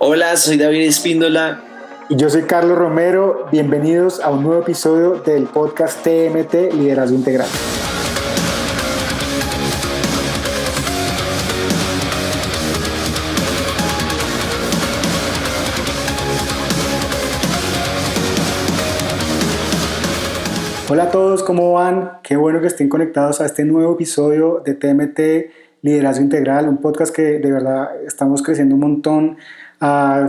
Hola, soy David Espíndola. Y yo soy Carlos Romero. Bienvenidos a un nuevo episodio del podcast TMT Liderazgo Integral. Hola a todos, ¿cómo van? Qué bueno que estén conectados a este nuevo episodio de TMT Liderazgo Integral, un podcast que de verdad estamos creciendo un montón.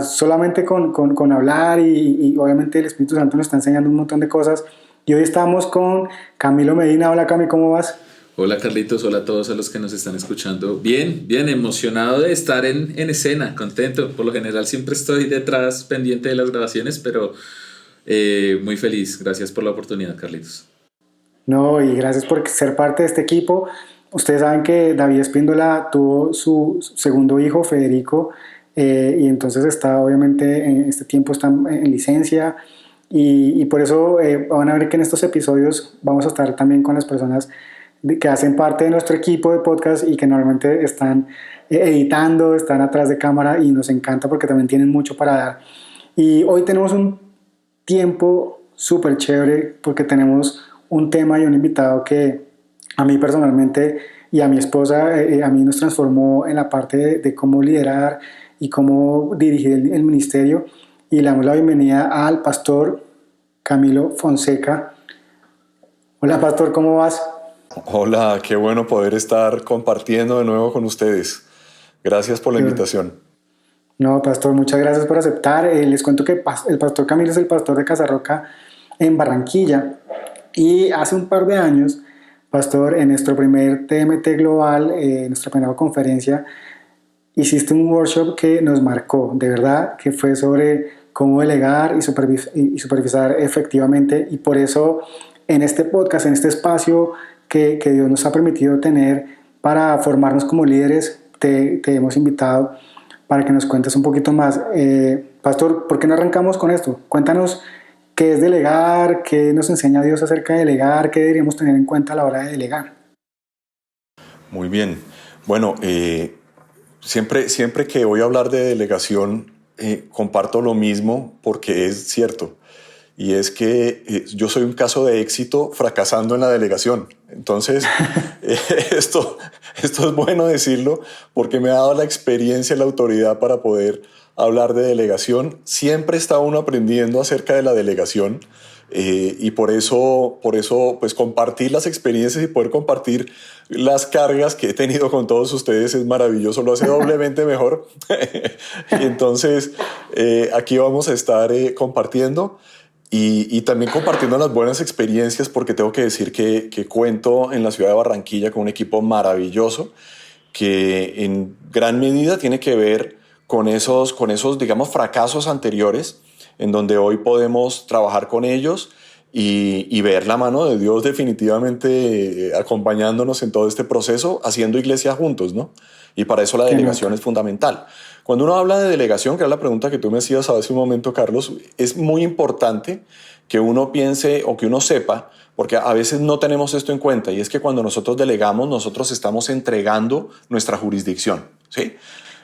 Solamente con hablar y obviamente el Espíritu Santo nos está enseñando un montón de cosas. Y hoy estamos con Camilo Medina. Hola Cami, ¿cómo vas? Hola Carlitos, hola a todos a los que nos están escuchando. Bien, emocionado de estar en escena, contento. Por lo general siempre estoy detrás pendiente de las grabaciones, pero muy feliz. Gracias por la oportunidad, Carlitos. No, y gracias por ser parte de este equipo. Ustedes saben que David Espíndola tuvo su segundo hijo, Federico, y entonces está obviamente en este tiempo está en licencia y por eso van a ver que en estos episodios vamos a estar también con las personas que hacen parte de nuestro equipo de podcast y que normalmente están editando, están atrás de cámara y nos encanta porque también tienen mucho para dar. Y hoy tenemos un tiempo súper chévere porque tenemos un tema y un invitado que a mí personalmente y a mi esposa, a mí nos transformó en la parte de cómo liderar y cómo dirigir el ministerio. Y le damos la bienvenida al pastor Camilo Fonseca. Hola pastor, ¿cómo vas? Hola, qué bueno poder estar compartiendo de nuevo con ustedes. Gracias por la invitación. No, pastor, muchas gracias por aceptar. Les cuento que el pastor Camilo es el pastor de Casarroca en Barranquilla. Y hace un par de años, pastor, en nuestro primer TMT Global, nuestra primera conferencia, hiciste un workshop que nos marcó, de verdad, que fue sobre cómo delegar y supervisar efectivamente. Y por eso, en este podcast, en este espacio que Dios nos ha permitido tener para formarnos como líderes, te hemos invitado para que nos cuentes un poquito más. Pastor, ¿por qué no arrancamos con esto? Cuéntanos qué es delegar, qué nos enseña Dios acerca de delegar, qué deberíamos tener en cuenta a la hora de delegar. Muy bien. Bueno, siempre que voy a hablar de delegación, comparto lo mismo porque es cierto. Y es que yo soy un caso de éxito fracasando en la delegación. Entonces, esto es bueno decirlo porque me ha dado la experiencia y la autoridad para poder hablar de delegación. Siempre está uno aprendiendo acerca de la delegación y por eso pues compartir las experiencias y poder compartir las cargas que he tenido con todos ustedes es maravilloso, lo hace doblemente mejor. Y entonces, aquí vamos a estar compartiendo. Y también compartiendo las buenas experiencias porque tengo que decir que cuento en la ciudad de Barranquilla con un equipo maravilloso que en gran medida tiene que ver con esos, digamos, fracasos anteriores en donde hoy podemos trabajar con ellos y ver la mano de Dios definitivamente acompañándonos en todo este proceso, haciendo iglesia juntos, ¿no? Y para eso la delegación es fundamental. Cuando uno habla de delegación, que es la pregunta que tú me hacías hace un momento, Carlos, es muy importante que uno piense o que uno sepa, porque a veces no tenemos esto en cuenta, y es que cuando nosotros delegamos, nosotros estamos entregando nuestra jurisdicción, ¿sí?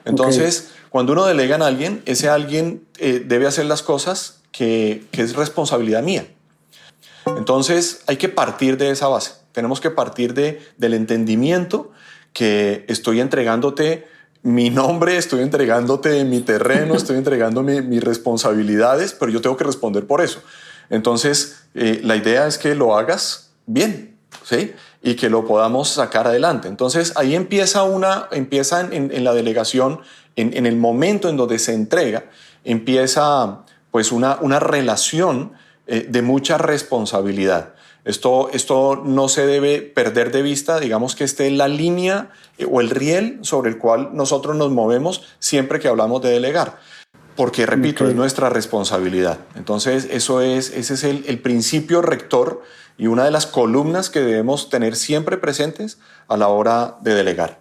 Entonces, cuando uno delega a alguien, ese alguien debe hacer las cosas que es responsabilidad mía. Entonces, hay que partir de esa base. Tenemos que partir del entendimiento que estoy entregándote mi nombre, estoy entregándote mi terreno, estoy entregando mis responsabilidades, pero yo tengo que responder por eso. Entonces, la idea es que lo hagas bien, ¿sí? Y que lo podamos sacar adelante. Entonces, ahí empieza en la delegación, en el momento en donde se entrega, empieza pues una relación de mucha responsabilidad. Esto no se debe perder de vista, digamos que esté la línea o el riel sobre el cual nosotros nos movemos siempre que hablamos de delegar. Porque, repito, es nuestra responsabilidad. Entonces, ese es el principio rector y una de las columnas que debemos tener siempre presentes a la hora de delegar.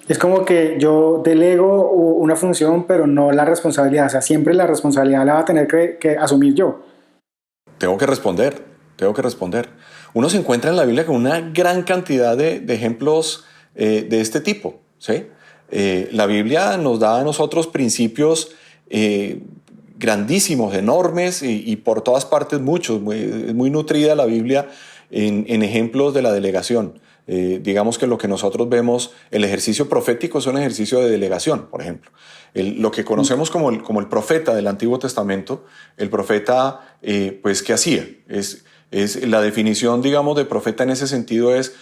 Es como que yo delego una función, pero no la responsabilidad. O sea, siempre la responsabilidad la va a tener que asumir yo. Tengo que responder. Uno se encuentra en la Biblia con una gran cantidad de ejemplos de este tipo, ¿sí? La Biblia nos da a nosotros principios grandísimos, enormes y por todas partes muchos. Es muy nutrida la Biblia en ejemplos de la delegación. Digamos que lo que nosotros vemos, el ejercicio profético es un ejercicio de delegación, por ejemplo. Lo que conocemos como el profeta del Antiguo Testamento, el profeta, pues, ¿qué hacía? Es la definición, digamos, de profeta en ese sentido es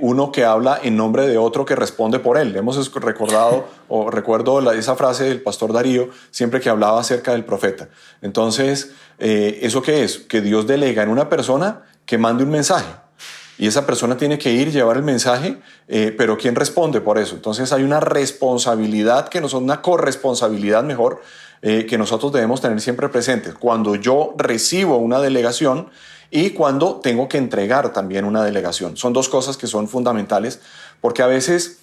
uno que habla en nombre de otro que responde por él. Hemos recordado o recuerdo esa frase del pastor Darío siempre que hablaba acerca del profeta. Entonces, ¿eso qué es? Que Dios delega en una persona que mande un mensaje. Y esa persona tiene que ir, llevar el mensaje, pero ¿quién responde por eso? Entonces hay una responsabilidad, una corresponsabilidad mejor, que nosotros debemos tener siempre presentes. Cuando yo recibo una delegación y cuando tengo que entregar también una delegación. Son dos cosas que son fundamentales, porque a veces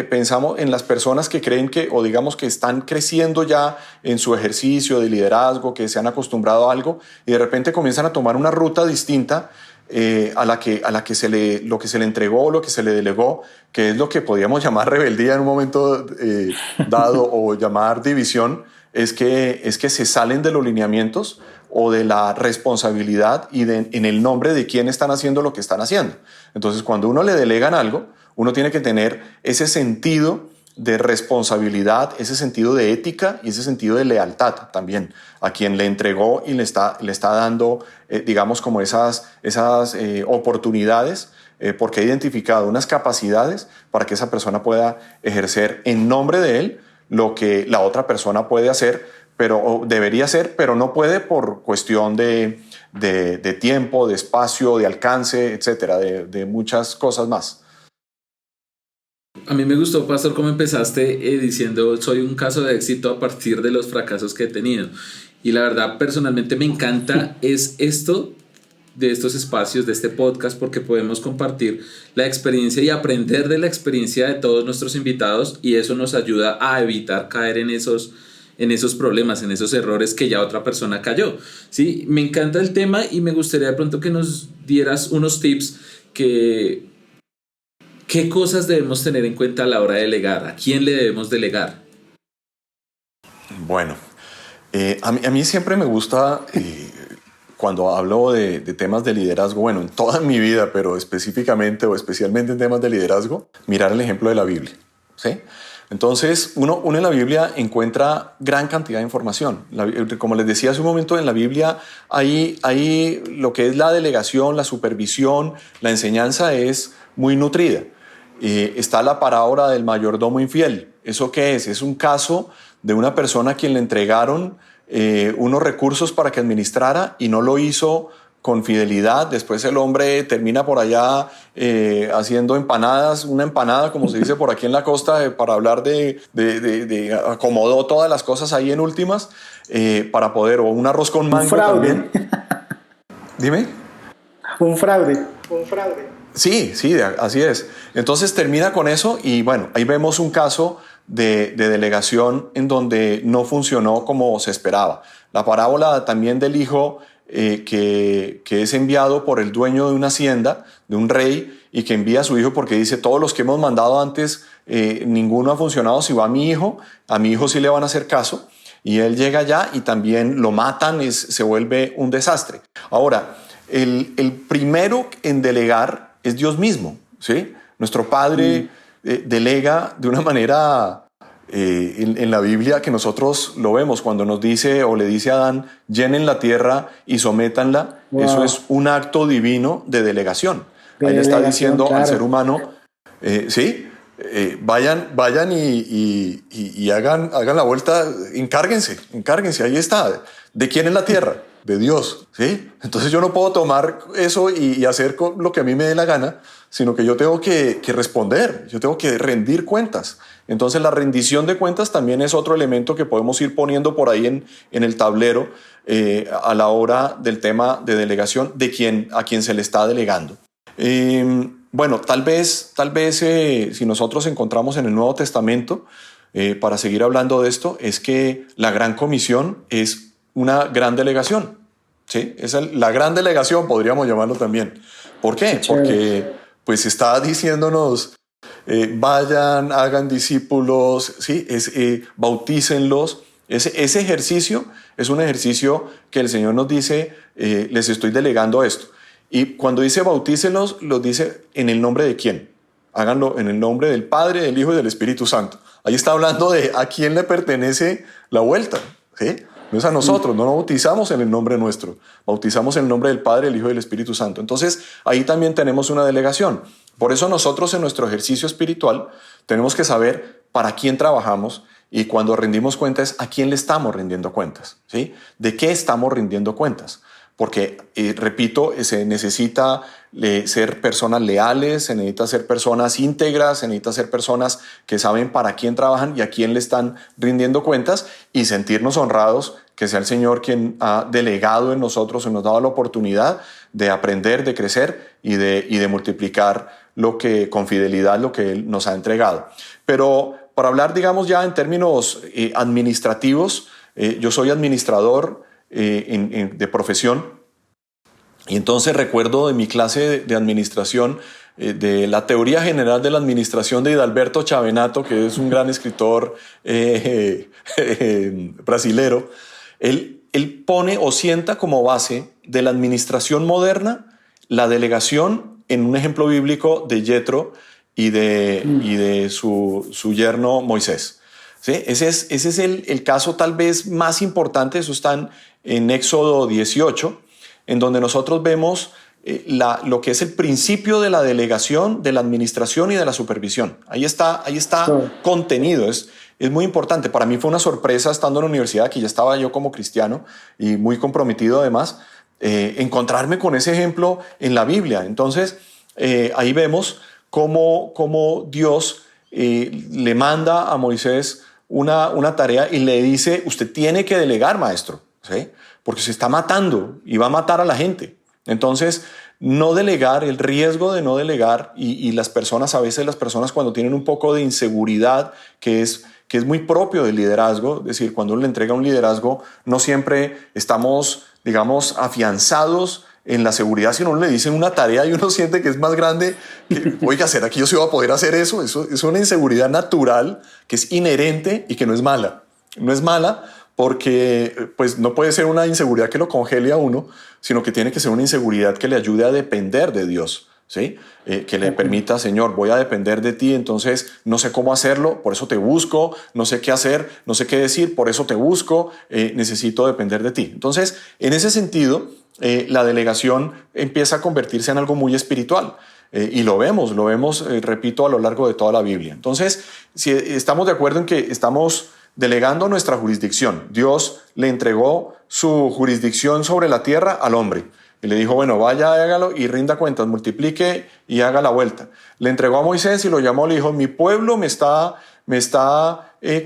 pensamos en las personas que creen que, o digamos que están creciendo ya en su ejercicio de liderazgo, que se han acostumbrado a algo, y de repente comienzan a tomar una ruta distinta a lo que se le entregó, lo que se le delegó, que es lo que podríamos llamar rebeldía en un momento dado o llamar división, es que se salen de los lineamientos o de la responsabilidad y en el nombre de quién están haciendo lo que están haciendo. Entonces, cuando uno le delegan algo, uno tiene que tener ese sentido de responsabilidad, ese sentido de ética y ese sentido de lealtad también a quien le entregó y le está dando, digamos, como esas oportunidades, porque ha identificado unas capacidades para que esa persona pueda ejercer en nombre de él lo que la otra persona puede hacer, o debería hacer, pero no puede por cuestión de tiempo, de espacio, de alcance, etcétera, de muchas cosas más. A mí me gustó, Pastor, cómo empezaste diciendo soy un caso de éxito a partir de los fracasos que he tenido. Y la verdad, personalmente me encanta es esto de estos espacios, de este podcast, porque podemos compartir la experiencia y aprender de la experiencia de todos nuestros invitados, y eso nos ayuda a evitar caer en esos problemas, en esos errores que ya otra persona cayó. ¿Sí? Me encanta el tema y me gustaría de pronto que nos dieras unos tips ¿qué cosas debemos tener en cuenta a la hora de delegar? ¿A quién le debemos delegar? Bueno, a mí siempre me gusta, cuando hablo de temas de liderazgo, bueno, en toda mi vida, pero específicamente o especialmente en temas de liderazgo, mirar el ejemplo de la Biblia, ¿sí? Entonces, uno en la Biblia encuentra gran cantidad de información. Como les decía hace un momento, en la Biblia hay lo que es la delegación, la supervisión, la enseñanza es muy nutrida. Está la parábola del mayordomo infiel. ¿Eso qué es? Es un caso de una persona a quien le entregaron unos recursos para que administrara y no lo hizo con fidelidad. Después el hombre termina por allá haciendo empanadas, una empanada, como se dice por aquí en la costa, para hablar de acomodó todas las cosas ahí en últimas para poder, o un arroz con mango también. Dime. Un fraude. Sí, así es. Entonces termina con eso y bueno, ahí vemos un caso de delegación en donde no funcionó como se esperaba. La parábola también del hijo que es enviado por el dueño de una hacienda, de un rey, y que envía a su hijo porque dice, todos los que hemos mandado antes, ninguno ha funcionado, si va a mi hijo sí le van a hacer caso. Y él llega allá y también lo matan, se vuelve un desastre. Ahora, el primero en delegar es Dios mismo, ¿sí? Nuestro Padre delega de una manera en la Biblia que nosotros lo vemos cuando nos dice o le dice a Adán, llenen la tierra y sométanla. Wow. Eso es un acto divino de delegación. Ahí le está diciendo al ser humano, vayan y hagan la vuelta, encárguense, ahí está. ¿De quién es la tierra? De Dios, ¿sí? Entonces yo no puedo tomar eso y hacer lo que a mí me dé la gana, sino que yo tengo que responder, yo tengo que rendir cuentas. Entonces la rendición de cuentas también es otro elemento que podemos ir poniendo por ahí en el tablero a la hora del tema de delegación a quien se le está delegando. Bueno, tal vez si nosotros encontramos en el Nuevo Testamento, para seguir hablando de esto, es que la Gran Comisión es una gran delegación, ¿sí? Es la gran delegación, podríamos llamarlo también. ¿Por qué? Porque pues está diciéndonos vayan, hagan discípulos, ¿sí? Bautícenlos. Ese ejercicio es un ejercicio que el Señor nos dice, les estoy delegando esto. Y cuando dice bautícenlos, los dice en el nombre de quién. Háganlo en el nombre del Padre, del Hijo y del Espíritu Santo. Ahí está hablando de a quién le pertenece la vuelta, ¿sí? No es a nosotros, no nos bautizamos en el nombre nuestro, bautizamos en el nombre del Padre, del Hijo y del Espíritu Santo. Entonces, ahí también tenemos una delegación. Por eso nosotros en nuestro ejercicio espiritual tenemos que saber para quién trabajamos y cuando rendimos cuentas, a quién le estamos rindiendo cuentas, ¿sí? ¿De qué estamos rindiendo cuentas? Porque, repito, se necesita ser personas leales, se necesita ser personas íntegras, se necesita ser personas que saben para quién trabajan y a quién le están rindiendo cuentas y sentirnos honrados que sea el Señor quien ha delegado en nosotros y nos ha dado la oportunidad de aprender, de crecer y de multiplicar con fidelidad lo que Él nos ha entregado. Pero para hablar, digamos, ya en términos administrativos, yo soy administrador de profesión. Y entonces recuerdo de mi clase de administración, de la teoría general de la administración de Hidalberto Chavenato, que es un gran escritor brasilero. Él pone o sienta como base de la administración moderna la delegación en un ejemplo bíblico de Yetro y de su yerno Moisés. ¿Sí? Ese es el caso tal vez más importante. Eso está en Éxodo 18, en donde nosotros vemos lo que es el principio de la delegación, de la administración y de la supervisión. Ahí está contenido. Es muy importante. Para mí fue una sorpresa estando en la universidad, que ya estaba yo como cristiano y muy comprometido además, encontrarme con ese ejemplo en la Biblia. Entonces, ahí vemos cómo Dios le manda a Moisés una tarea y le dice, usted tiene que delegar, maestro, ¿sí? Porque se está matando y va a matar a la gente. Entonces, no delegar, el riesgo de no delegar y las personas, a veces las personas cuando tienen un poco de inseguridad, que es muy propio del liderazgo, es decir, cuando uno le entrega un liderazgo, no siempre estamos, digamos, afianzados en la seguridad, si uno le dicen una tarea y uno siente que es más grande, que, oiga, ¿será que yo sí voy a poder hacer eso? Eso es una inseguridad natural que es inherente y que no es mala. No es mala porque pues, no puede ser una inseguridad que lo congele a uno, sino que tiene que ser una inseguridad que le ayude a depender de Dios, ¿sí? Que le permita, Señor, voy a depender de ti, entonces no sé cómo hacerlo, por eso te busco, no sé qué hacer, no sé qué decir, por eso te busco, necesito depender de ti. Entonces, en ese sentido, la delegación empieza a convertirse en algo muy espiritual. Y lo vemos, repito, a lo largo de toda la Biblia. Entonces, si estamos de acuerdo en que estamos delegando nuestra jurisdicción, Dios le entregó su jurisdicción sobre la tierra al hombre. Y le dijo, bueno, vaya, hágalo y rinda cuentas, multiplique y haga la vuelta. Le entregó a Moisés y lo llamó, le dijo, mi pueblo me está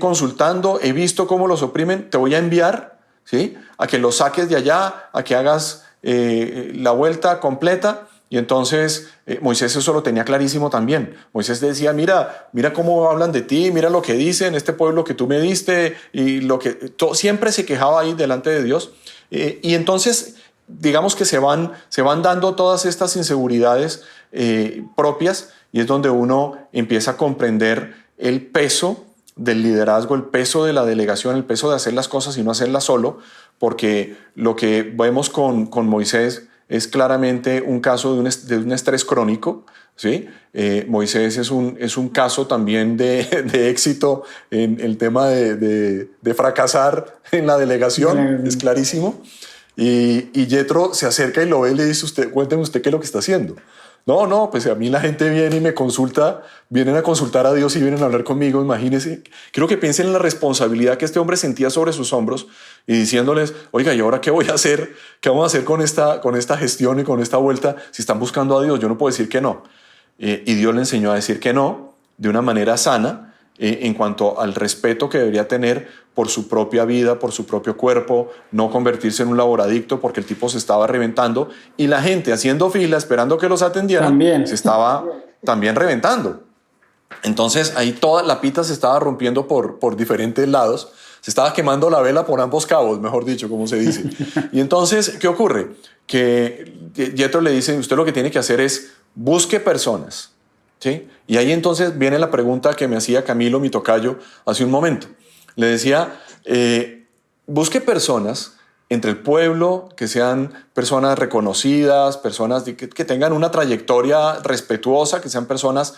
consultando, he visto cómo los oprimen, te voy a enviar, ¿sí? A que los saques de allá, a que hagas la vuelta completa. Y entonces Moisés eso lo tenía clarísimo también. Moisés decía, mira cómo hablan de ti, mira lo que dicen, este pueblo que tú me diste, y siempre se quejaba ahí delante de Dios. Y entonces, digamos que se van dando todas estas inseguridades propias, y es donde uno empieza a comprender el peso del liderazgo, el peso de la delegación, el peso de hacer las cosas y no hacerlas solo, porque lo que vemos con Moisés es claramente un caso de un estrés crónico, ¿sí? Moisés es un caso también de éxito en el tema de fracasar en la delegación, es clarísimo. Y Yetro se acerca y lo ve y le dice, cuénteme usted qué es lo que está haciendo. No, pues a mí la gente viene y me consulta, vienen a consultar a Dios y vienen a hablar conmigo, imagínense. Quiero que piensen en la responsabilidad que este hombre sentía sobre sus hombros y diciéndoles, oiga, ¿y ahora qué voy a hacer? ¿Qué vamos a hacer con esta gestión y con esta vuelta? Si están buscando a Dios, yo no puedo decir que no. Y Dios le enseñó a decir que no de una manera sana en cuanto al respeto que debería tener por su propia vida, por su propio cuerpo, no convertirse en un laboradicto porque el tipo se estaba reventando y la gente haciendo fila esperando que los atendieran también. Se estaba también reventando. Entonces ahí toda la pita se estaba rompiendo por diferentes lados, se estaba quemando la vela por ambos cabos, mejor dicho, como se dice. Y entonces, ¿qué ocurre? Que Yetro le dice, usted lo que tiene que hacer es busque personas, ¿sí? Y ahí entonces viene la pregunta que me hacía Camilo, mi tocayo, hace un momento. Le decía, busque personas entre el pueblo, que sean personas reconocidas, personas que tengan una trayectoria respetuosa, que sean personas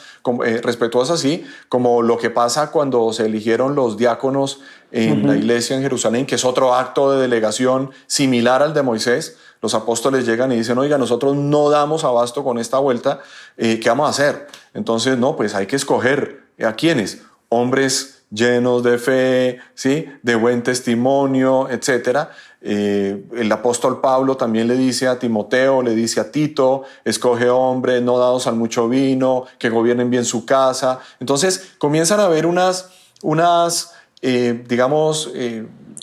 respetuosas, sí, como lo que pasa cuando se eligieron los diáconos en la iglesia en Jerusalén, que es otro acto de delegación similar al de Moisés. Los apóstoles llegan y dicen, oiga, nosotros no damos abasto con esta vuelta, ¿qué vamos a hacer? Entonces, no, pues hay que escoger a quiénes, hombres llenos de fe, ¿sí? De buen testimonio, etc. El apóstol Pablo también le dice a Timoteo, le dice a Tito, escoge hombres no dados al mucho vino, que gobiernen bien su casa. Entonces comienzan a haber unas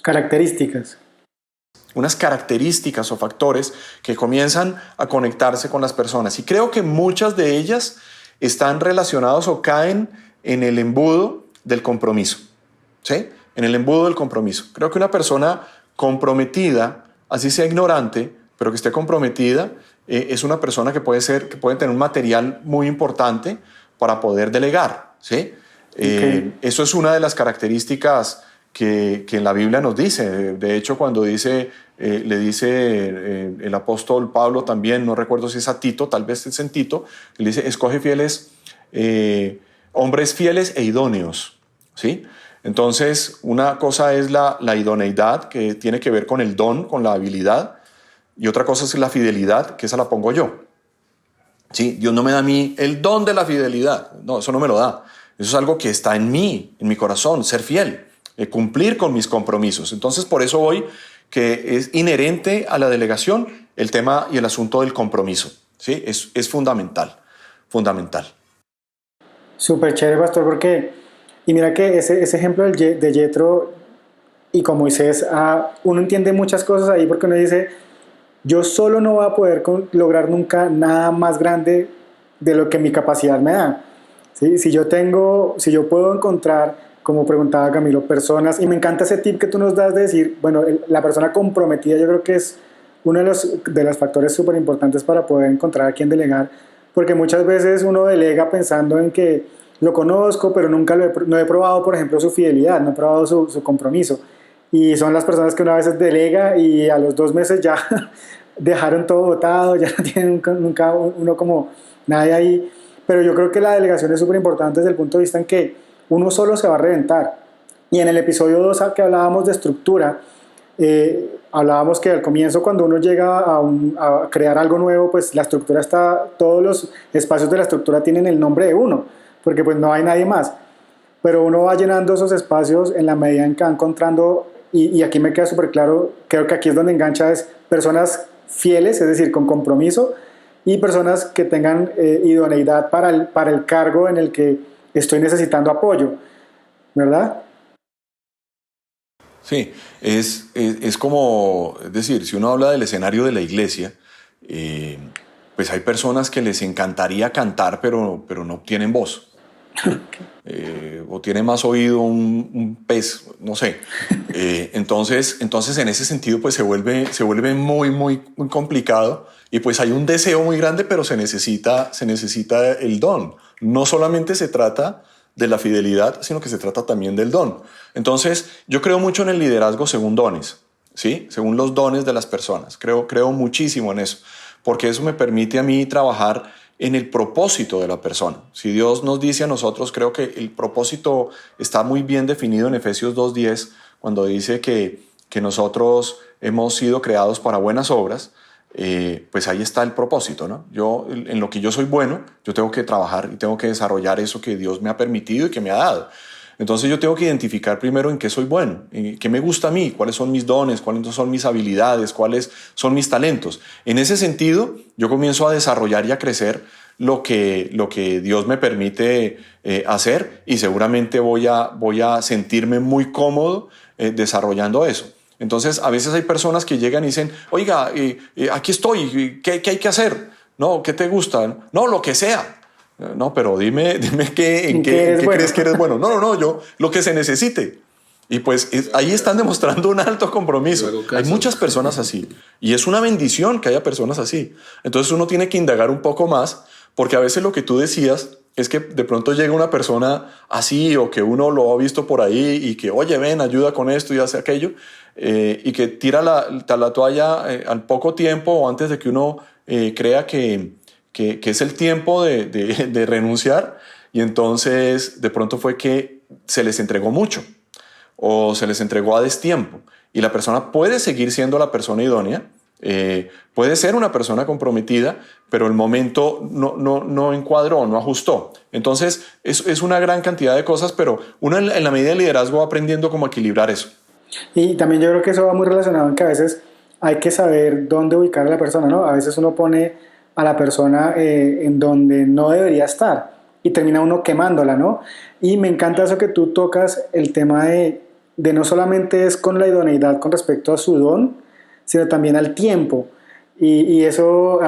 características. Unas características o factores que comienzan a conectarse con las personas. Y creo que muchas de ellas están relacionados o caen en el embudo del compromiso, ¿sí? En el embudo del compromiso. Creo que una persona comprometida, así sea ignorante, pero que esté comprometida, es una persona que puede tener un material muy importante para poder delegar, ¿sí? Okay. Eso es una de las características que en la Biblia nos dice. De hecho, cuando le dice el apóstol Pablo también, no recuerdo si es a Tito, tal vez es en Tito, le dice, escoge fieles, hombres fieles e idóneos, ¿sí? Entonces, una cosa es la idoneidad, que tiene que ver con el don, con la habilidad, y otra cosa es la fidelidad, que esa la pongo yo, ¿sí? Dios no me da a mí el don de la fidelidad, no, eso no me lo da. Eso es algo que está en mí, en mi corazón, ser fiel, cumplir con mis compromisos. Entonces, por eso hoy, que es inherente a la delegación, el tema y el asunto del compromiso, ¿sí? Es fundamental, fundamental. Súper chévere, pastor, porque, y mira que ese ejemplo de Yetro y con Moisés, uno entiende muchas cosas ahí, porque uno dice, yo solo no voy a poder lograr nunca nada más grande de lo que mi capacidad me da, ¿sí? Si yo puedo encontrar, como preguntaba Camilo, personas, y me encanta ese tip que tú nos das de decir, bueno, la persona comprometida yo creo que es uno de los factores súper importantes para poder encontrar a quién delegar, porque muchas veces uno delega pensando en que lo conozco, pero nunca no he probado, por ejemplo, su fidelidad, no he probado su compromiso. Y son las personas que uno a veces delega y a los 2 meses ya dejaron todo botado, ya no tienen nunca uno como nadie ahí. Pero yo creo que la delegación es súper importante desde el punto de vista en que uno solo se va a reventar. Y en el episodio 2 que hablábamos de estructura, hablábamos que al comienzo, cuando uno llega a crear algo nuevo, pues la estructura todos los espacios de la estructura tienen el nombre de uno, porque pues no hay nadie más. Pero uno va llenando esos espacios en la medida en que va encontrando, y aquí me queda súper claro, creo que aquí es donde engancha, es personas fieles, es decir, con compromiso, y personas que tengan idoneidad para el cargo en el que estoy necesitando apoyo, ¿verdad? Sí, es como, es decir, si uno habla del escenario de la iglesia, pues hay personas que les encantaría cantar, pero no tienen voz. O tiene más oído un pez, no sé. Entonces en ese sentido pues se vuelve muy, muy, muy complicado, y pues hay un deseo muy grande, pero se necesita el don. No solamente se trata de la fidelidad, sino que se trata también del don. Entonces, yo creo mucho en el liderazgo según dones, ¿sí? Según los dones de las personas. Creo muchísimo en eso, porque eso me permite a mí trabajar en el propósito de la persona. Si Dios nos dice a nosotros, creo que el propósito está muy bien definido en Efesios 2:10, cuando dice que nosotros hemos sido creados para buenas obras. Pues ahí está el propósito, ¿no? En lo que yo soy bueno, yo tengo que trabajar y tengo que desarrollar eso que Dios me ha permitido y que me ha dado. Entonces yo tengo que identificar primero en qué soy bueno, en qué me gusta a mí, cuáles son mis dones, cuáles son mis habilidades, cuáles son mis talentos. En ese sentido, yo comienzo a desarrollar y a crecer lo que Dios me permite hacer, y seguramente voy a sentirme muy cómodo desarrollando eso. Entonces, a veces hay personas que llegan y dicen, oiga, aquí estoy, ¿qué hay que hacer? No, ¿qué te gusta? No, lo que sea. No, pero dime en qué crees que eres bueno. No, yo, lo que se necesite. Y pues ahí están demostrando un alto compromiso. Hay muchas personas así, y es una bendición que haya personas así. Entonces uno tiene que indagar un poco más, porque a veces lo que tú decías es que de pronto llega una persona así o que uno lo ha visto por ahí y que, oye, ven, ayuda con esto y hace aquello, y que tira la toalla al poco tiempo o antes de que uno crea que es el tiempo de renunciar, y entonces de pronto fue que se les entregó mucho o se les entregó a destiempo, y la persona puede seguir siendo la persona idónea, puede ser una persona comprometida, pero el momento no encuadró, no ajustó. Entonces es una gran cantidad de cosas, pero uno en la medida de liderazgo va aprendiendo cómo equilibrar eso. Y también yo creo que eso va muy relacionado en que a veces hay que saber dónde ubicar a la persona, ¿no? A veces uno pone a la persona en donde no debería estar y termina uno quemándola, ¿no? Y me encanta eso que tú tocas, el tema de no solamente es con la idoneidad con respecto a su don, sino también al tiempo. Y eso,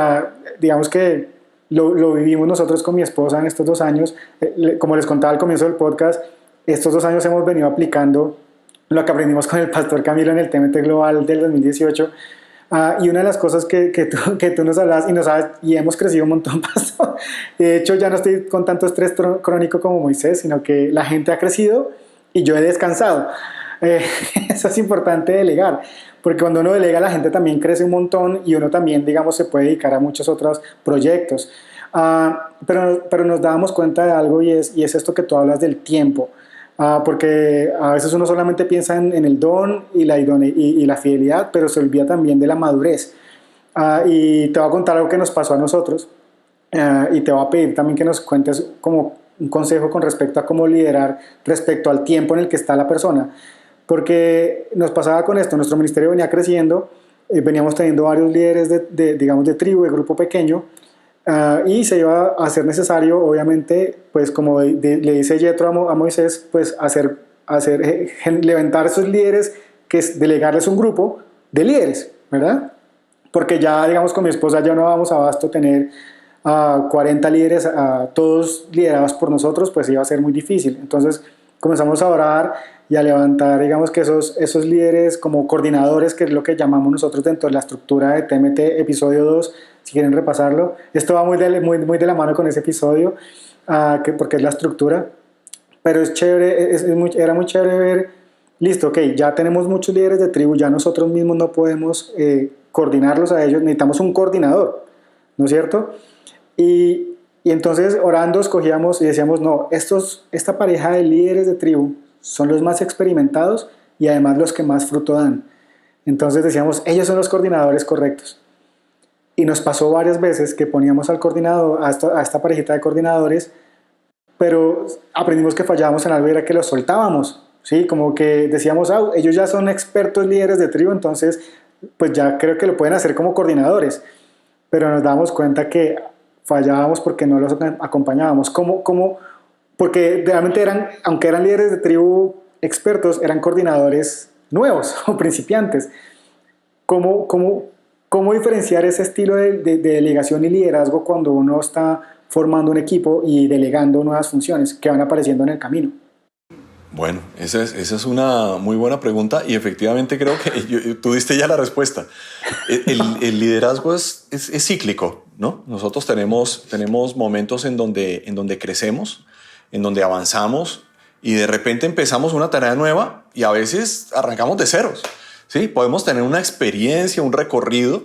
digamos que lo vivimos nosotros con mi esposa en estos 2 años. Como les contaba al comienzo del podcast, estos 2 años hemos venido aplicando lo que aprendimos con el pastor Camilo en el TMT Global del 2018. Y una de las cosas que tú nos hablas y hemos crecido un montón, pastor. De hecho, ya no estoy con tanto estrés crónico como Moisés, sino que la gente ha crecido y yo he descansado. Eso es importante delegar, porque cuando uno delega la gente también crece un montón y uno también, digamos, se puede dedicar a muchos otros proyectos. Pero nos dábamos cuenta de algo y es esto que tú hablas del tiempo. Porque a veces uno solamente piensa en el don y la fidelidad, pero se olvida también de la madurez. Y te voy a contar algo que nos pasó a nosotros, y te voy a pedir también que nos cuentes como un consejo con respecto a cómo liderar respecto al tiempo en el que está la persona. Porque nos pasaba con esto, nuestro ministerio venía creciendo, veníamos teniendo varios líderes digamos, de tribu, de grupo pequeño, y se iba a hacer necesario, obviamente, pues como le dice Yetro a Moisés, pues levantar esos líderes, que es delegarles un grupo de líderes, ¿verdad? Porque ya, digamos, con mi esposa ya no vamos a abasto tener 40 líderes, todos liderados por nosotros, pues iba a ser muy difícil. Entonces comenzamos a orar y a levantar, digamos, que esos líderes como coordinadores, que es lo que llamamos nosotros dentro de la estructura de TMT episodio 2, si quieren repasarlo. Esto va muy de la mano con ese episodio, porque es la estructura, pero es chévere, era muy chévere ver, listo, ok, ya tenemos muchos líderes de tribu, ya nosotros mismos no podemos coordinarlos a ellos, necesitamos un coordinador, ¿no es cierto? Y entonces orando escogíamos y decíamos, no, esta pareja de líderes de tribu son los más experimentados y además los que más fruto dan. Entonces decíamos, ellos son los coordinadores correctos. Y nos pasó varias veces que poníamos al coordinador, a esta parejita de coordinadores, pero aprendimos que fallábamos en algo y era que los soltábamos, ¿sí? Como que decíamos, ellos ya son expertos líderes de tribu, entonces pues ya creo que lo pueden hacer como coordinadores. Pero nos dábamos cuenta que fallábamos porque no los acompañábamos. Porque realmente aunque eran líderes de tribu expertos, eran coordinadores nuevos o principiantes. ¿Cómo diferenciar ese estilo de delegación y liderazgo cuando uno está formando un equipo y delegando nuevas funciones que van apareciendo en el camino? Bueno, esa es una muy buena pregunta y efectivamente creo que tú diste ya la respuesta. El liderazgo es cíclico, ¿no? Nosotros tenemos momentos en donde crecemos, en donde avanzamos y de repente empezamos una tarea nueva y a veces arrancamos de ceros, ¿sí? Podemos tener una experiencia, un recorrido,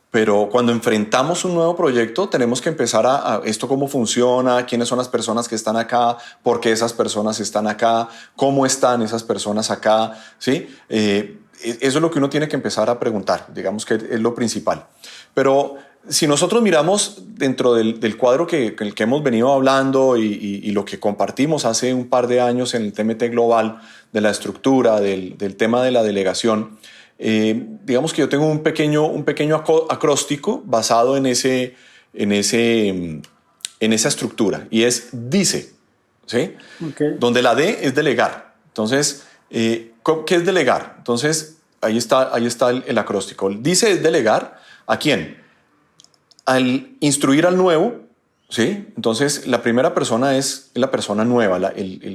pero cuando enfrentamos un nuevo proyecto tenemos que empezar a esto cómo funciona, quiénes son las personas que están acá, por qué esas personas están acá, cómo están esas personas acá, ¿sí? Eso es lo que uno tiene que empezar a preguntar, digamos que es lo principal. Pero si nosotros miramos dentro del cuadro el que hemos venido hablando y lo que compartimos hace un par de años en el TMT Global, de la estructura, del tema de la delegación, digamos que yo tengo un pequeño acróstico basado en esa estructura y es dice, ¿sí? Okay. Donde la D es delegar. Entonces, ¿qué es delegar? Entonces, ahí está el acróstico. Dice es delegar ¿a quién? Al instruir al nuevo, ¿sí? Entonces, la primera persona es la persona nueva,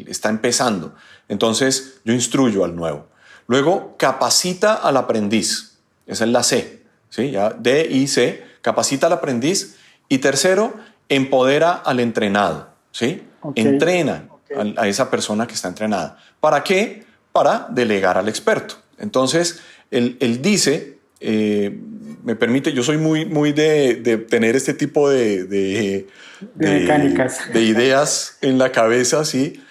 está empezando. Entonces, yo instruyo al nuevo. Luego, capacita al aprendiz. Esa es la C, ¿sí? Ya D y C. Capacita al aprendiz. Y tercero, empodera al entrenado, ¿sí? Ok. Entrena a esa persona que está entrenada. ¿Para qué? Para delegar al experto. Entonces, él dice, me permite, yo soy muy de tener este tipo de mecánicas. de ideas en la cabeza, ¿sí?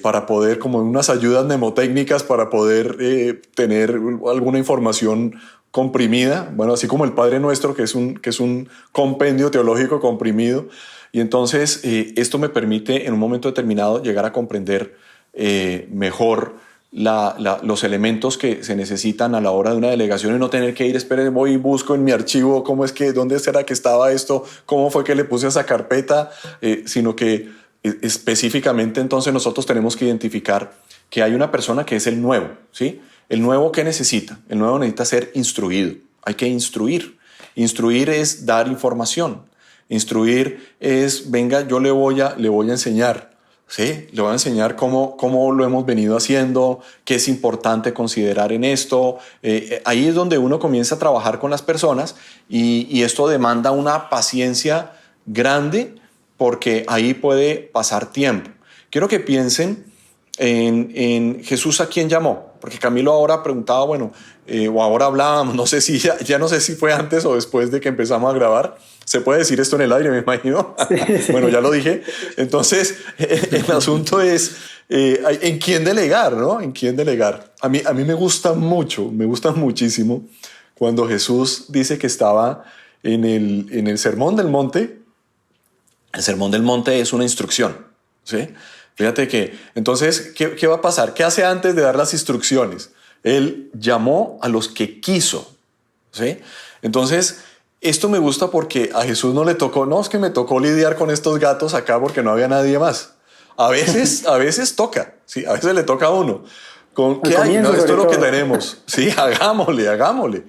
Para poder, como unas ayudas mnemotécnicas, para poder tener alguna información comprimida, bueno, así como el Padre Nuestro, que es un compendio teológico comprimido. Y entonces esto me permite en un momento determinado llegar a comprender mejor los elementos que se necesitan a la hora de una delegación y no tener que ir, espere, voy y busco en mi archivo dónde será que estaba esto, cómo fue que le puse esa carpeta, sino que específicamente entonces nosotros tenemos que identificar que hay una persona que es el nuevo, ¿sí? El nuevo, ¿qué necesita? El nuevo necesita ser instruido. Hay que instruir. Instruir es dar información. Instruir es, venga, yo le voy a enseñar, ¿sí? Le voy a enseñar cómo lo hemos venido haciendo, qué es importante considerar en esto. Ahí es donde uno comienza a trabajar con las personas y esto demanda una paciencia grande porque ahí puede pasar tiempo. Quiero que piensen en Jesús a quién llamó, porque Camilo ahora preguntaba, bueno, o ahora hablábamos, no sé si ya no sé si fue antes o después de que empezamos a grabar. Se puede decir esto en el aire, me imagino. Sí, sí. Bueno, ya lo dije. Entonces, el asunto es en quién delegar, ¿no? En quién delegar. A mí me gusta muchísimo cuando Jesús dice que estaba en el Sermón del Monte. El Sermón del Monte es una instrucción, ¿sí? Fíjate que, entonces, ¿qué va a pasar? ¿Qué hace antes de dar las instrucciones? Él llamó a los que quiso, ¿sí? Entonces, esto me gusta porque a Jesús no le tocó, no, es que me tocó lidiar con estos gatos acá porque no había nadie más. A veces toca, ¿sí? A veces le toca a uno. ¿Qué hay? No, esto es lo que tenemos. Sí, hagámosle.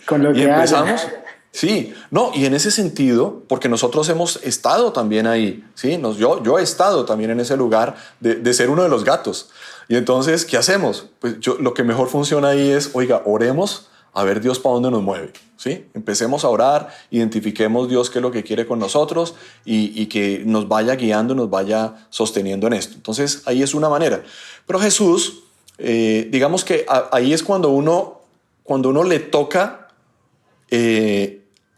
Con lo y que empezamos. haya. Sí, no, y en ese sentido, porque nosotros hemos estado también ahí, ¿sí? Yo he estado también en ese lugar de ser uno de los gatos. Y entonces, ¿qué hacemos? Pues lo que mejor funciona ahí es, oiga, oremos a ver Dios para dónde nos mueve, ¿sí? Empecemos a orar, identifiquemos Dios qué es lo que quiere con nosotros y que nos vaya guiando, nos vaya sosteniendo en esto. Entonces, ahí es una manera. Pero Jesús, digamos que ahí es cuando uno le toca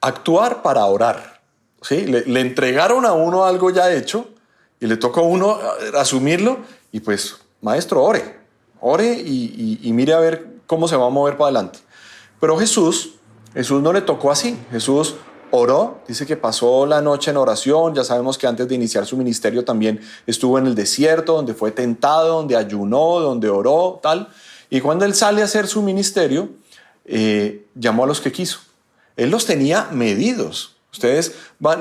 actuar para orar, ¿sí? Le entregaron a uno algo ya hecho y le toca a uno asumirlo y pues, maestro, ore y mire a ver cómo se va a mover para adelante. Pero Jesús no le tocó así. Jesús oró, dice que pasó la noche en oración. Ya sabemos que antes de iniciar su ministerio también estuvo en el desierto, donde fue tentado, donde ayunó, donde oró, tal. Y cuando él sale a hacer su ministerio, llamó a los que quiso. Él los tenía medidos. Ustedes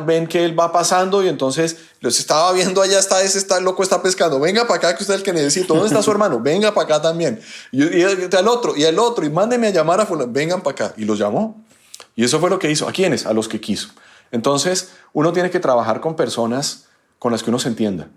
ven que él va pasando y entonces los estaba viendo allá, está loco, está pescando. Venga para acá que usted es el que necesita. ¿Dónde está su hermano? Venga para acá también. Y al otro, y mándeme a llamar a fulano. Vengan para acá. Y los llamó. Y eso fue lo que hizo. ¿A quiénes? A los que quiso. Entonces, uno tiene que trabajar con personas con las que uno se entienda,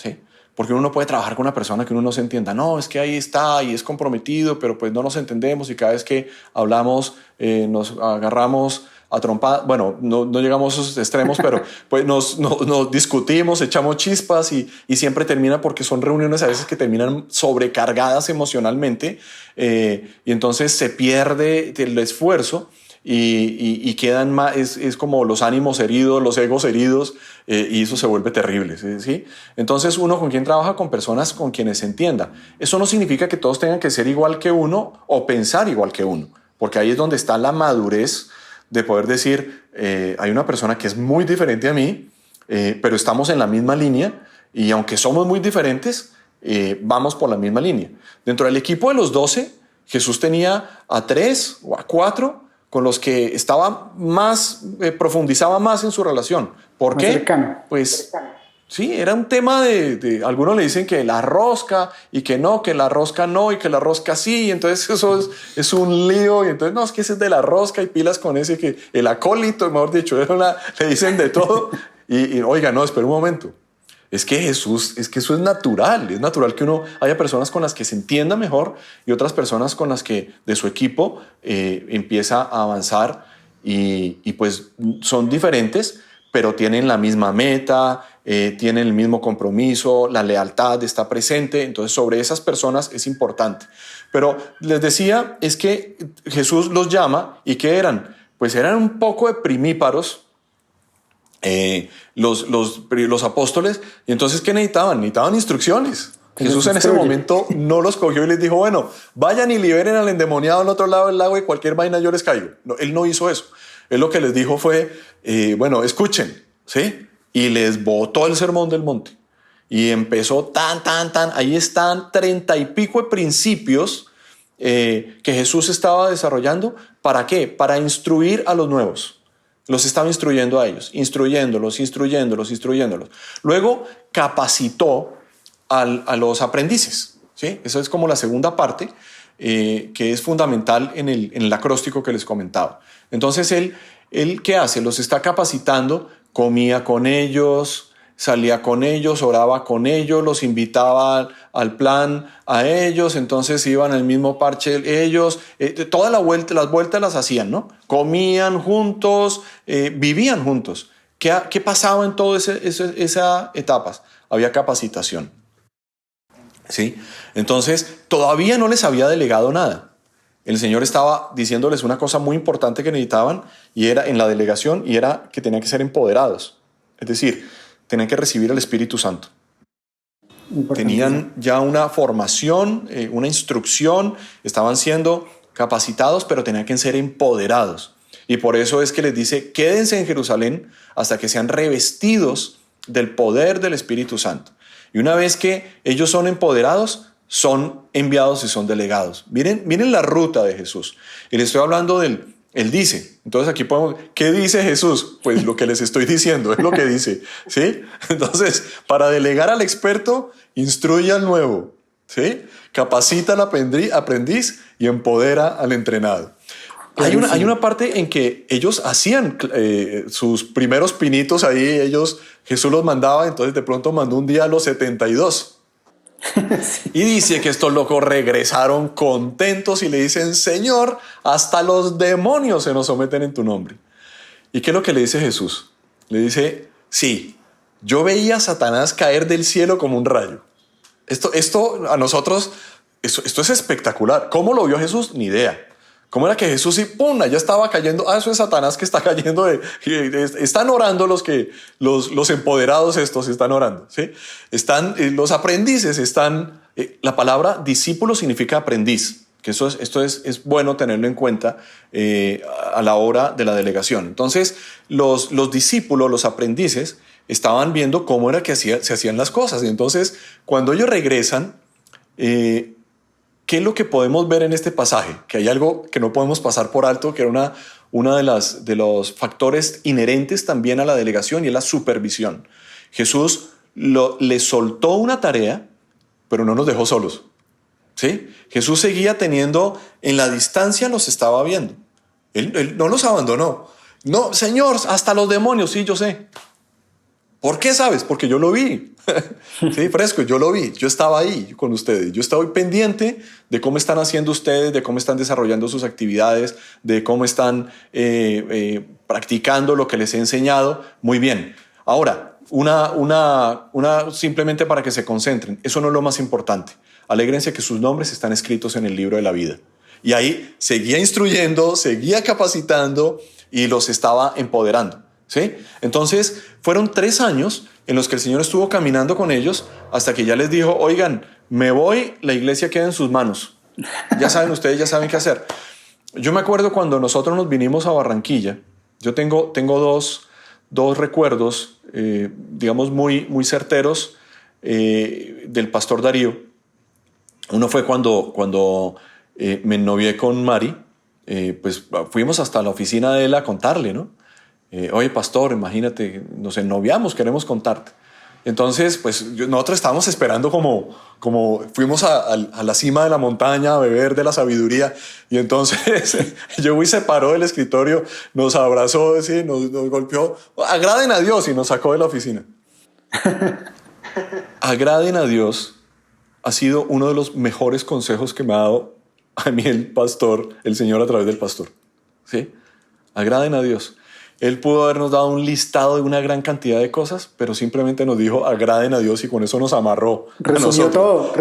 ¿sí? Porque uno no puede trabajar con una persona que uno no se entienda. No, es que ahí está y es comprometido, pero pues no nos entendemos y cada vez que hablamos nos agarramos a trompadas. Bueno, no llegamos a esos extremos, pero pues nos discutimos, echamos chispas y siempre termina porque son reuniones a veces que terminan sobrecargadas emocionalmente y entonces se pierde el esfuerzo. Y quedan más, es como los ánimos heridos, los egos heridos, y eso se vuelve terrible, ¿sí? Entonces uno con quien trabaja, con personas con quienes se entienda. Eso no significa que todos tengan que ser igual que uno o pensar igual que uno, porque ahí es donde está la madurez de poder decir, hay una persona que es muy diferente a mí, pero estamos en la misma línea y aunque somos muy diferentes, vamos por la misma línea. Dentro del equipo de los 12, Jesús tenía a 3 o a 4 con los que estaba más, profundizaba más en su relación. ¿Por qué? Cercano. Pues sí, era un tema de algunos le dicen que la rosca y que la rosca no y que la rosca sí, y entonces eso es un lío, y entonces no, es que ese es de la rosca y pilas con ese, que el acólito, mejor dicho, le dicen de todo. y oiga, no, espera un momento. Es que eso es natural que haya personas con las que se entienda mejor y otras personas con las que de su equipo empieza a avanzar y pues son diferentes, pero tienen la misma meta, tienen el mismo compromiso, la lealtad está presente. Entonces sobre esas personas es importante. Pero les decía, es que Jesús los llama, ¿y qué eran? Pues eran un poco de primíparos, los apóstoles. Y entonces, ¿qué necesitaban? Necesitaban instrucciones. Jesús en ese momento no los cogió y les dijo, bueno, vayan y liberen al endemoniado al otro lado del lago y cualquier vaina yo les caigo. No, él no hizo eso. Él lo que les dijo fue, bueno, escuchen, ¿sí? Y les botó el sermón del monte. Y empezó ahí están 30 y pico de principios que Jesús estaba desarrollando. ¿Para qué? Para instruir a los nuevos. Los estaba instruyendo a ellos, instruyéndolos. Luego capacitó a los aprendices, ¿sí? Eso es como la segunda parte que es fundamental en el acróstico que les comentaba. Entonces él ¿qué hace? Los está capacitando, comía con ellos, salía con ellos, oraba con ellos, los invitaba al plan a ellos, entonces iban al mismo parche ellos, toda las vueltas las hacían, ¿no? Comían juntos, vivían juntos. ¿Qué pasaba en todas esas etapas? Había capacitación, ¿sí? Entonces todavía no les había delegado nada. El Señor estaba diciéndoles una cosa muy importante que necesitaban y era en la delegación, y era que tenían que ser empoderados. Es decir, tenían que recibir el Espíritu Santo. Tenían ya una formación, una instrucción, estaban siendo capacitados, pero tenían que ser empoderados. Y por eso es que les dice, quédense en Jerusalén hasta que sean revestidos del poder del Espíritu Santo. Y una vez que ellos son empoderados, son enviados y son delegados. Miren la ruta de Jesús. Y les estoy hablando él dice. Entonces aquí podemos, ¿qué dice Jesús? Pues lo que les estoy diciendo es lo que dice, ¿sí? Entonces, para delegar al experto, instruye al nuevo, ¿sí? Capacita al aprendiz y empodera al entrenado. Hay una parte en que ellos hacían sus primeros pinitos ahí, Jesús los mandaba, entonces de pronto mandó un día a los 72. Sí. Y dice que estos locos regresaron contentos y le dicen, Señor, hasta los demonios se nos someten en tu nombre. ¿Y qué es lo que le dice Jesús? Le dice, sí, yo veía a Satanás caer del cielo como un rayo. Esto a nosotros, esto es espectacular. ¿Cómo lo vio Jesús? Ni idea. ¿Cómo era que Jesús y ¡pum! Ya estaba cayendo? Eso es Satanás que está cayendo. Están orando los empoderados estos, están orando, ¿sí? Están los aprendices, están... la palabra discípulo significa aprendiz, que esto es bueno tenerlo en cuenta a la hora de la delegación. Entonces, los discípulos, los aprendices, estaban viendo cómo era que se hacían las cosas. Y entonces, cuando ellos regresan... ¿qué es lo que podemos ver en este pasaje? Que hay algo que no podemos pasar por alto, que era una de los factores inherentes también a la delegación, y es la supervisión. Jesús les soltó una tarea, pero no nos dejó solos, ¿sí? Jesús seguía teniendo, en la distancia los estaba viendo. Él no los abandonó. No, Señor, hasta los demonios, sí, yo sé. ¿Por qué sabes? Porque yo lo vi. Sí, fresco, yo lo vi. Yo estaba ahí con ustedes. Yo estaba pendiente de cómo están haciendo ustedes, de cómo están desarrollando sus actividades, de cómo están practicando lo que les he enseñado. Muy bien. Ahora, simplemente para que se concentren. Eso no es lo más importante. Alégrense que sus nombres están escritos en el libro de la vida. Y ahí seguía instruyendo, seguía capacitando y los estaba empoderando. ¿Sí? Entonces fueron 3 años en los que el Señor estuvo caminando con ellos hasta que ya les dijo, oigan, me voy, la iglesia queda en sus manos. Ya saben ustedes, ya saben qué hacer. Yo me acuerdo cuando nosotros nos vinimos a Barranquilla, yo tengo dos recuerdos, digamos, muy certeros del pastor Darío. Uno fue cuando me ennovié con Mari, pues fuimos hasta la oficina de él a contarle, ¿no? Oye, pastor, imagínate, nos ennoviamos, queremos contarte. Entonces, pues nosotros estábamos esperando como fuimos a la cima de la montaña a beber de la sabiduría. Y entonces llegó y se paró del escritorio, nos abrazó, ¿sí? nos golpeó. Agraden a Dios, y nos sacó de la oficina. Agraden a Dios ha sido uno de los mejores consejos que me ha dado a mí el Señor a través del pastor. ¿Sí? Agraden a Dios. Él pudo habernos dado un listado de una gran cantidad de cosas, pero simplemente nos dijo, agraden a Dios, y con eso nos amarró. Resumió todo.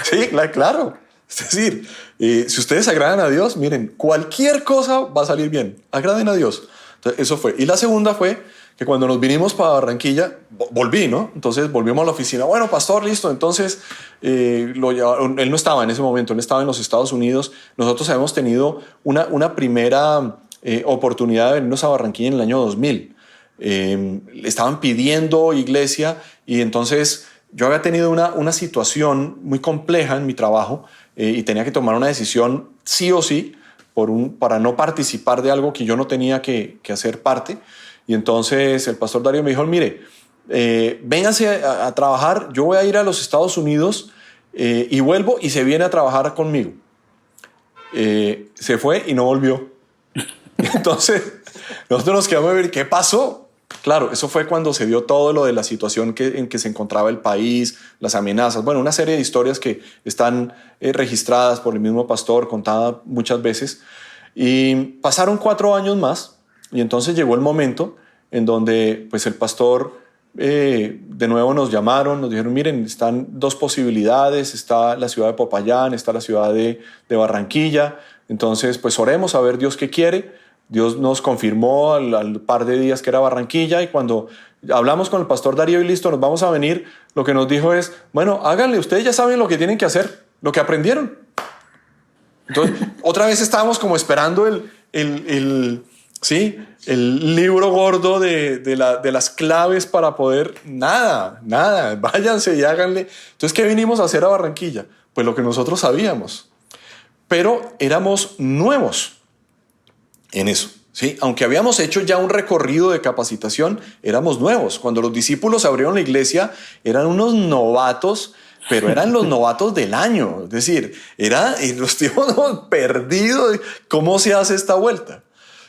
Sí, claro. Es decir, si ustedes agradan a Dios, miren, cualquier cosa va a salir bien. Agraden a Dios. Entonces, eso fue. Y la segunda fue que cuando nos vinimos para Barranquilla, volví, ¿no? Entonces volvimos a la oficina. Bueno, pastor, listo. Entonces, él no estaba en ese momento, él estaba en los Estados Unidos. Nosotros habíamos tenido una primera oportunidad de venirnos a Barranquilla en el año 2000. Le estaban pidiendo iglesia, y entonces yo había tenido una situación muy compleja en mi trabajo, y tenía que tomar una decisión sí o sí para no participar de algo que yo no tenía que hacer parte. Y entonces el pastor Darío me dijo, mire, vénganse a trabajar, yo voy a ir a los Estados Unidos y vuelvo, y se viene a trabajar conmigo. Se fue y no volvió. Entonces nosotros nos quedamos a ver qué pasó. Claro, eso fue cuando se dio todo lo de la situación en que se encontraba el país, las amenazas, bueno, una serie de historias que están registradas por el mismo pastor, contadas muchas veces. Y pasaron 4 años más, y entonces llegó el momento en donde pues el pastor de nuevo nos llamaron, nos dijeron, miren, están 2 posibilidades, está la ciudad de Popayán, está la ciudad de Barranquilla, entonces pues oremos a ver Dios qué quiere. Dios nos confirmó al par de días que era Barranquilla, y cuando hablamos con el pastor Darío y listo, nos vamos a venir, lo que nos dijo es, bueno, háganle, ustedes ya saben lo que tienen que hacer, lo que aprendieron. Entonces, otra vez estábamos como esperando el libro gordo de las claves para poder, nada, váyanse y háganle. Entonces, ¿qué vinimos a hacer a Barranquilla? Pues lo que nosotros sabíamos, pero éramos nuevos en eso, ¿sí? Aunque habíamos hecho ya un recorrido de capacitación, éramos nuevos. Cuando los discípulos abrieron la iglesia, eran unos novatos, pero eran los novatos del año. Es decir, los tipos perdidos. ¿Cómo se hace esta vuelta?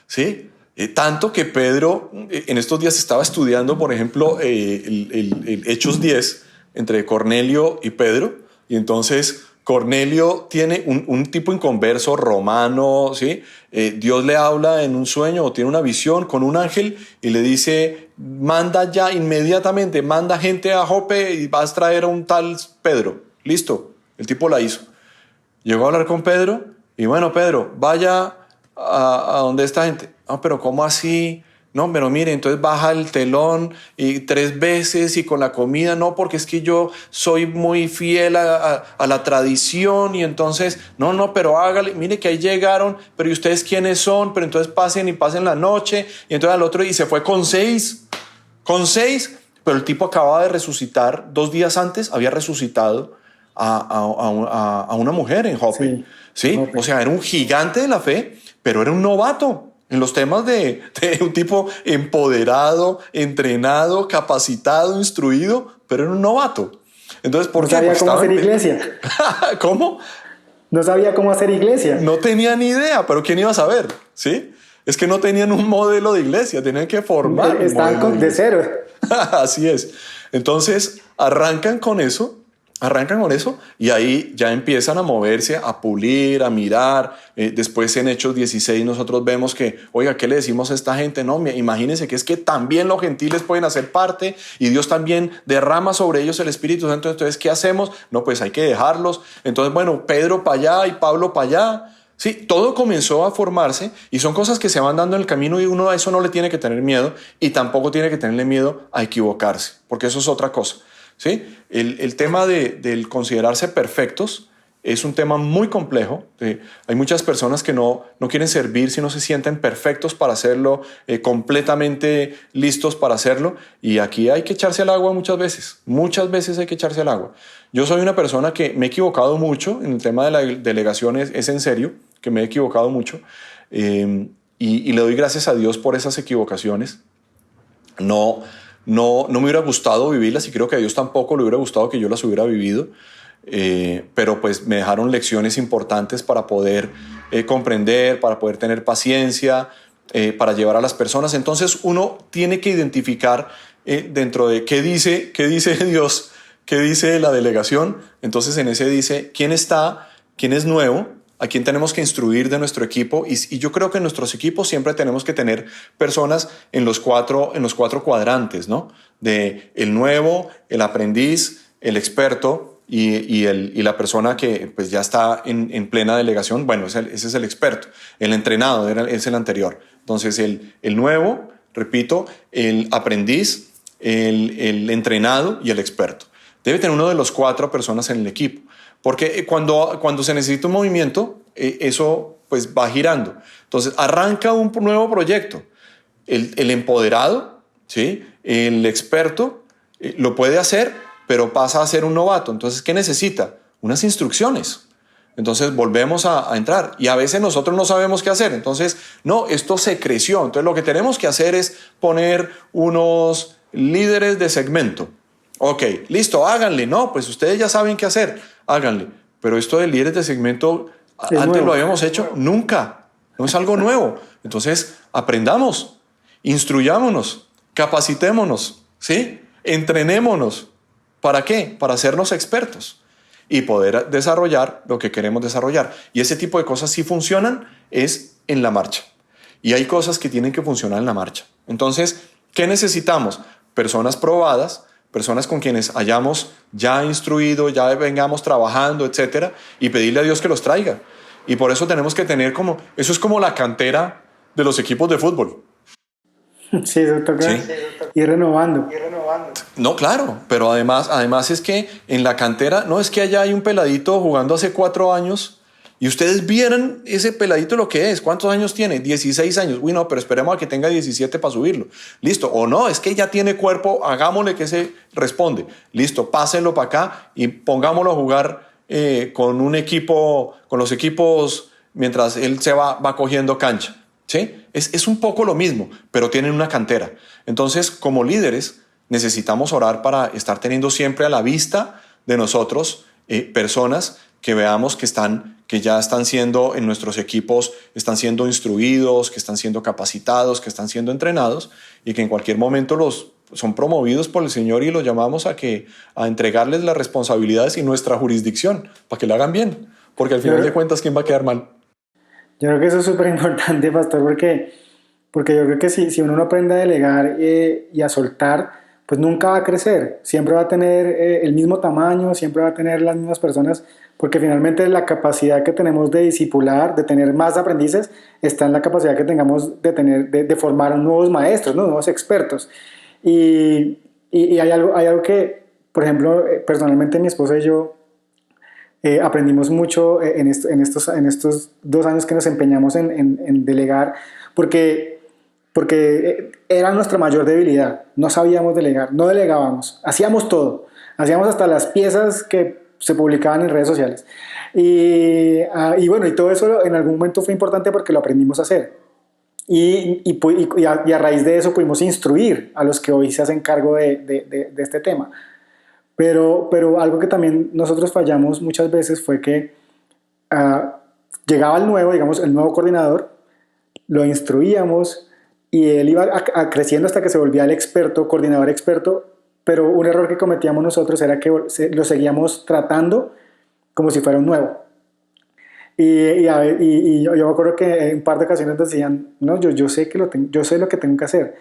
¿Sí? Tanto que Pedro en estos días estaba estudiando, por ejemplo, el Hechos 10 entre Cornelio y Pedro, y entonces Cornelio tiene un tipo inconverso romano, ¿sí? Dios le habla en un sueño o tiene una visión con un ángel y le dice, manda ya inmediatamente, manda gente a Jope y vas a traer a un tal Pedro. Listo, el tipo la hizo. Llegó a hablar con Pedro y bueno, Pedro, vaya a donde esta gente. No, pero ¿cómo así? No, pero mire, entonces baja el telón y 3 veces y con la comida, no, porque es que yo soy muy fiel a la tradición y entonces, no, pero hágale, mire que ahí llegaron, pero ¿y ustedes quiénes son? Pero entonces pasen la noche, y entonces al otro, y se fue con 6, pero el tipo acababa de resucitar, 2 días antes había resucitado a una mujer en Jope, ¿sí? O sea, era un gigante de la fe, pero era un novato en los temas de un tipo empoderado, entrenado, capacitado, instruido, pero era un novato. Entonces, ¿por qué? No sabía cómo hacer iglesia. ¿Cómo? No sabía cómo hacer iglesia. No tenía ni idea, pero ¿quién iba a saber? ¿Sí? Es que no tenían un modelo de iglesia, tenían que formar. Estaban de cero. Así es. Entonces, arrancan con eso, y ahí ya empiezan a moverse, a pulir, a mirar. Después en Hechos 16 nosotros vemos que, oiga, ¿qué le decimos a esta gente? No, imagínense que es que también los gentiles pueden hacer parte y Dios también derrama sobre ellos el Espíritu Santo. Entonces, ¿qué hacemos? No, pues hay que dejarlos. Entonces, bueno, Pedro para allá y Pablo para allá. Sí, todo comenzó a formarse y son cosas que se van dando en el camino, y uno a eso no le tiene que tener miedo, y tampoco tiene que tenerle miedo a equivocarse, porque eso es otra cosa. ¿Sí? El tema del considerarse perfectos es un tema muy complejo. Hay muchas personas que no quieren servir si no se sienten perfectos para hacerlo, completamente listos para hacerlo, y aquí hay que echarse al agua muchas veces hay que echarse al agua. Yo soy una persona que me he equivocado mucho en el tema de la delegación, es en serio, que me he equivocado mucho, y le doy gracias a Dios por esas equivocaciones. No me hubiera gustado vivirlas, y creo que a Dios tampoco le hubiera gustado que yo las hubiera vivido, pero pues me dejaron lecciones importantes para poder comprender, para poder tener paciencia, para llevar a las personas. Entonces uno tiene que identificar dentro de qué dice Dios, qué dice la delegación. Entonces en ese dice quién está, quién es nuevo, a quién tenemos que instruir de nuestro equipo. Y yo creo que en nuestros equipos siempre tenemos que tener personas en los cuatro cuadrantes, ¿no? De el nuevo, el aprendiz, el experto y la persona que pues, ya está en plena delegación. Bueno, ese es el experto. El entrenado es el anterior. Entonces, el nuevo, repito, el aprendiz, el entrenado y el experto. Debe tener uno de los 4 personas en el equipo. Porque cuando se necesita un movimiento, eso pues va girando. Entonces, arranca un nuevo proyecto. El empoderado, ¿sí? El experto lo puede hacer, pero pasa a ser un novato. Entonces, ¿qué necesita? Unas instrucciones. Entonces volvemos a entrar y a veces nosotros no sabemos qué hacer. Entonces, no, esto se creció. Entonces lo que tenemos que hacer es poner unos líderes de segmento. Ok, listo, háganle. No, pues ustedes ya saben qué hacer, háganle. Pero esto de líderes de segmento, antes nuevo. Lo habíamos hecho, nunca. No es algo nuevo. Entonces, aprendamos, instruyámonos, capacitémonos, ¿sí? Entrenémonos. ¿Para qué? Para hacernos expertos y poder desarrollar lo que queremos desarrollar. Y ese tipo de cosas sí funcionan es en la marcha. Y hay cosas que tienen que funcionar en la marcha. Entonces, ¿qué necesitamos? Personas probadas, personas con quienes hayamos ya instruido, ya vengamos trabajando, etcétera, y pedirle a Dios que los traiga. Y por eso tenemos que tener eso es como la cantera de los equipos de fútbol. Sí, eso toca ir renovando. No, claro, pero además es que en la cantera, no es que allá hay un peladito jugando hace 4 años y ustedes vieran ese peladito lo que es. ¿Cuántos años tiene? 16 años. Uy, no, pero esperemos a que tenga 17 para subirlo. Listo. O no, es que ya tiene cuerpo, hagámosle que se responde. Listo, pásenlo para acá y pongámoslo a jugar con los equipos mientras él se va cogiendo cancha. ¿Sí? Es un poco lo mismo, pero tienen una cantera. Entonces, como líderes, necesitamos orar para estar teniendo siempre a la vista de nosotros personas que veamos que ya están siendo en nuestros equipos, están siendo instruidos, que están siendo capacitados, que están siendo entrenados y que en cualquier momento son promovidos por el Señor y los llamamos a entregarles las responsabilidades y nuestra jurisdicción para que lo hagan bien, porque al final de cuentas, ¿quién va a quedar mal? Yo creo que eso es súper importante, pastor, porque yo creo que si uno no aprende a delegar y a soltar, pues nunca va a crecer, siempre va a tener el mismo tamaño, siempre va a tener las mismas personas, porque finalmente la capacidad que tenemos de discipular, de tener más aprendices, está en la capacidad que tengamos de formar nuevos maestros, ¿no? Nuevos expertos. Y hay algo que, por ejemplo, personalmente mi esposa y yo aprendimos mucho en estos 2 años que nos empeñamos en delegar, porque era nuestra mayor debilidad. No sabíamos delegar, no delegábamos, hacíamos todo, hacíamos hasta las piezas que se publicaban en redes sociales. Y bueno, y todo eso en algún momento fue importante porque lo aprendimos a hacer. Y a raíz de eso pudimos instruir a los que hoy se hacen cargo de este tema. Pero algo que también nosotros fallamos muchas veces fue que llegaba el nuevo coordinador, lo instruíamos y él iba creciendo hasta que se volvía el experto, coordinador experto, pero un error que cometíamos nosotros era que lo seguíamos tratando como si fuera un nuevo. Y yo me acuerdo que en un par de ocasiones decían, no, yo sé yo sé lo que tengo que hacer.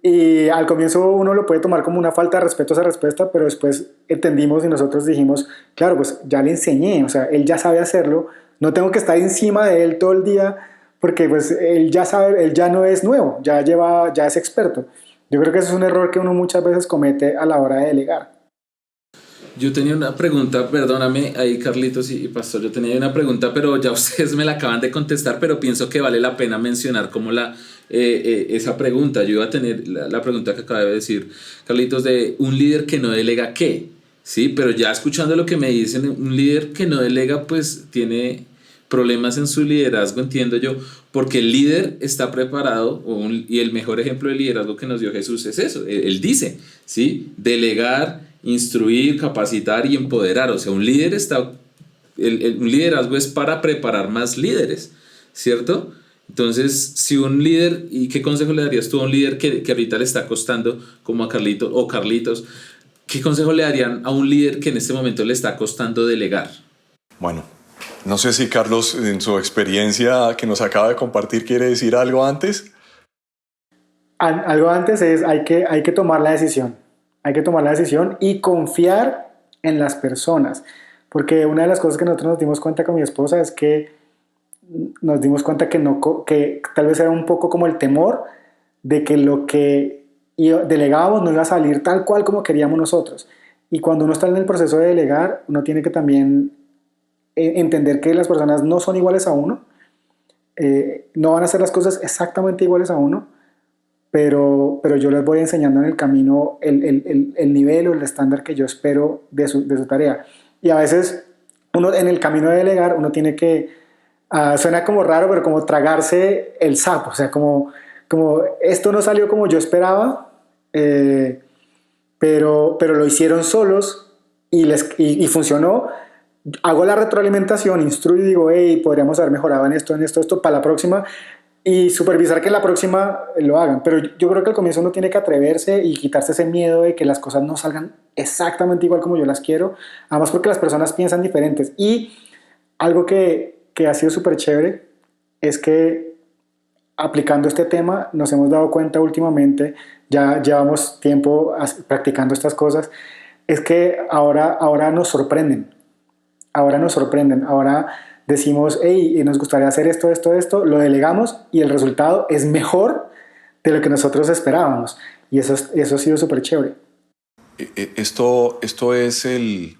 Y al comienzo uno lo puede tomar como una falta de respeto a esa respuesta, pero después entendimos y nosotros dijimos, claro, pues ya le enseñé, o sea, él ya sabe hacerlo, no tengo que estar encima de él todo el día, porque pues él ya sabe, él ya no es nuevo, ya es experto. Yo creo que ese es un error que uno muchas veces comete a la hora de delegar. Yo tenía una pregunta, perdóname ahí Carlitos y Pastor, yo tenía una pregunta, pero ya ustedes me la acaban de contestar, pero pienso que vale la pena mencionar como esa pregunta. Yo iba a tener la pregunta que acaba de decir Carlitos de un líder que no delega ¿qué? Sí, pero ya escuchando lo que me dicen, un líder que no delega pues tiene problemas en su liderazgo, entiendo yo, porque el líder está preparado y el mejor ejemplo de liderazgo que nos dio Jesús es eso, él dice, ¿sí? Delegar, instruir, capacitar y empoderar, o sea, un liderazgo es para preparar más líderes, ¿cierto? Entonces, si un líder, ¿y qué consejo le darías tú a un líder que ahorita le está costando, como a Carlitos, qué consejo le darían a un líder que en este momento le está costando delegar? Bueno, No sé si Carlos, en su experiencia que nos acaba de compartir, quiere decir algo antes. Algo antes es, hay que tomar la decisión. Hay que tomar la decisión y confiar en las personas. Porque una de las cosas que nosotros nos dimos cuenta con mi esposa es que nos dimos cuenta que, no, que tal vez era un poco como el temor de que lo que delegábamos no iba a salir tal cual como queríamos nosotros. Y cuando uno está en el proceso de delegar, uno tiene que también entender que las personas no son iguales a uno, no van a hacer las cosas exactamente iguales a uno, pero yo les voy enseñando en el camino el nivel o el estándar que yo espero de su tarea. Y a veces uno en el camino de delegar, uno tiene que, suena como raro, pero como tragarse el sapo, o sea, como esto no salió como yo esperaba, pero lo hicieron solos y funcionó. Hago la retroalimentación, instruyo y digo, hey, podríamos haber mejorado en esto, para la próxima, y supervisar que la próxima lo hagan. Pero yo creo que al comienzo uno tiene que atreverse y quitarse ese miedo de que las cosas no salgan exactamente igual como yo las quiero, además porque las personas piensan diferentes. Y algo que ha sido súper chévere es que aplicando este tema nos hemos dado cuenta últimamente, ya llevamos tiempo practicando estas cosas, es que ahora nos sorprenden. Ahora decimos, hey, nos gustaría hacer esto, lo delegamos y el resultado es mejor de lo que nosotros esperábamos. Y eso ha sido súper chévere. Esto es el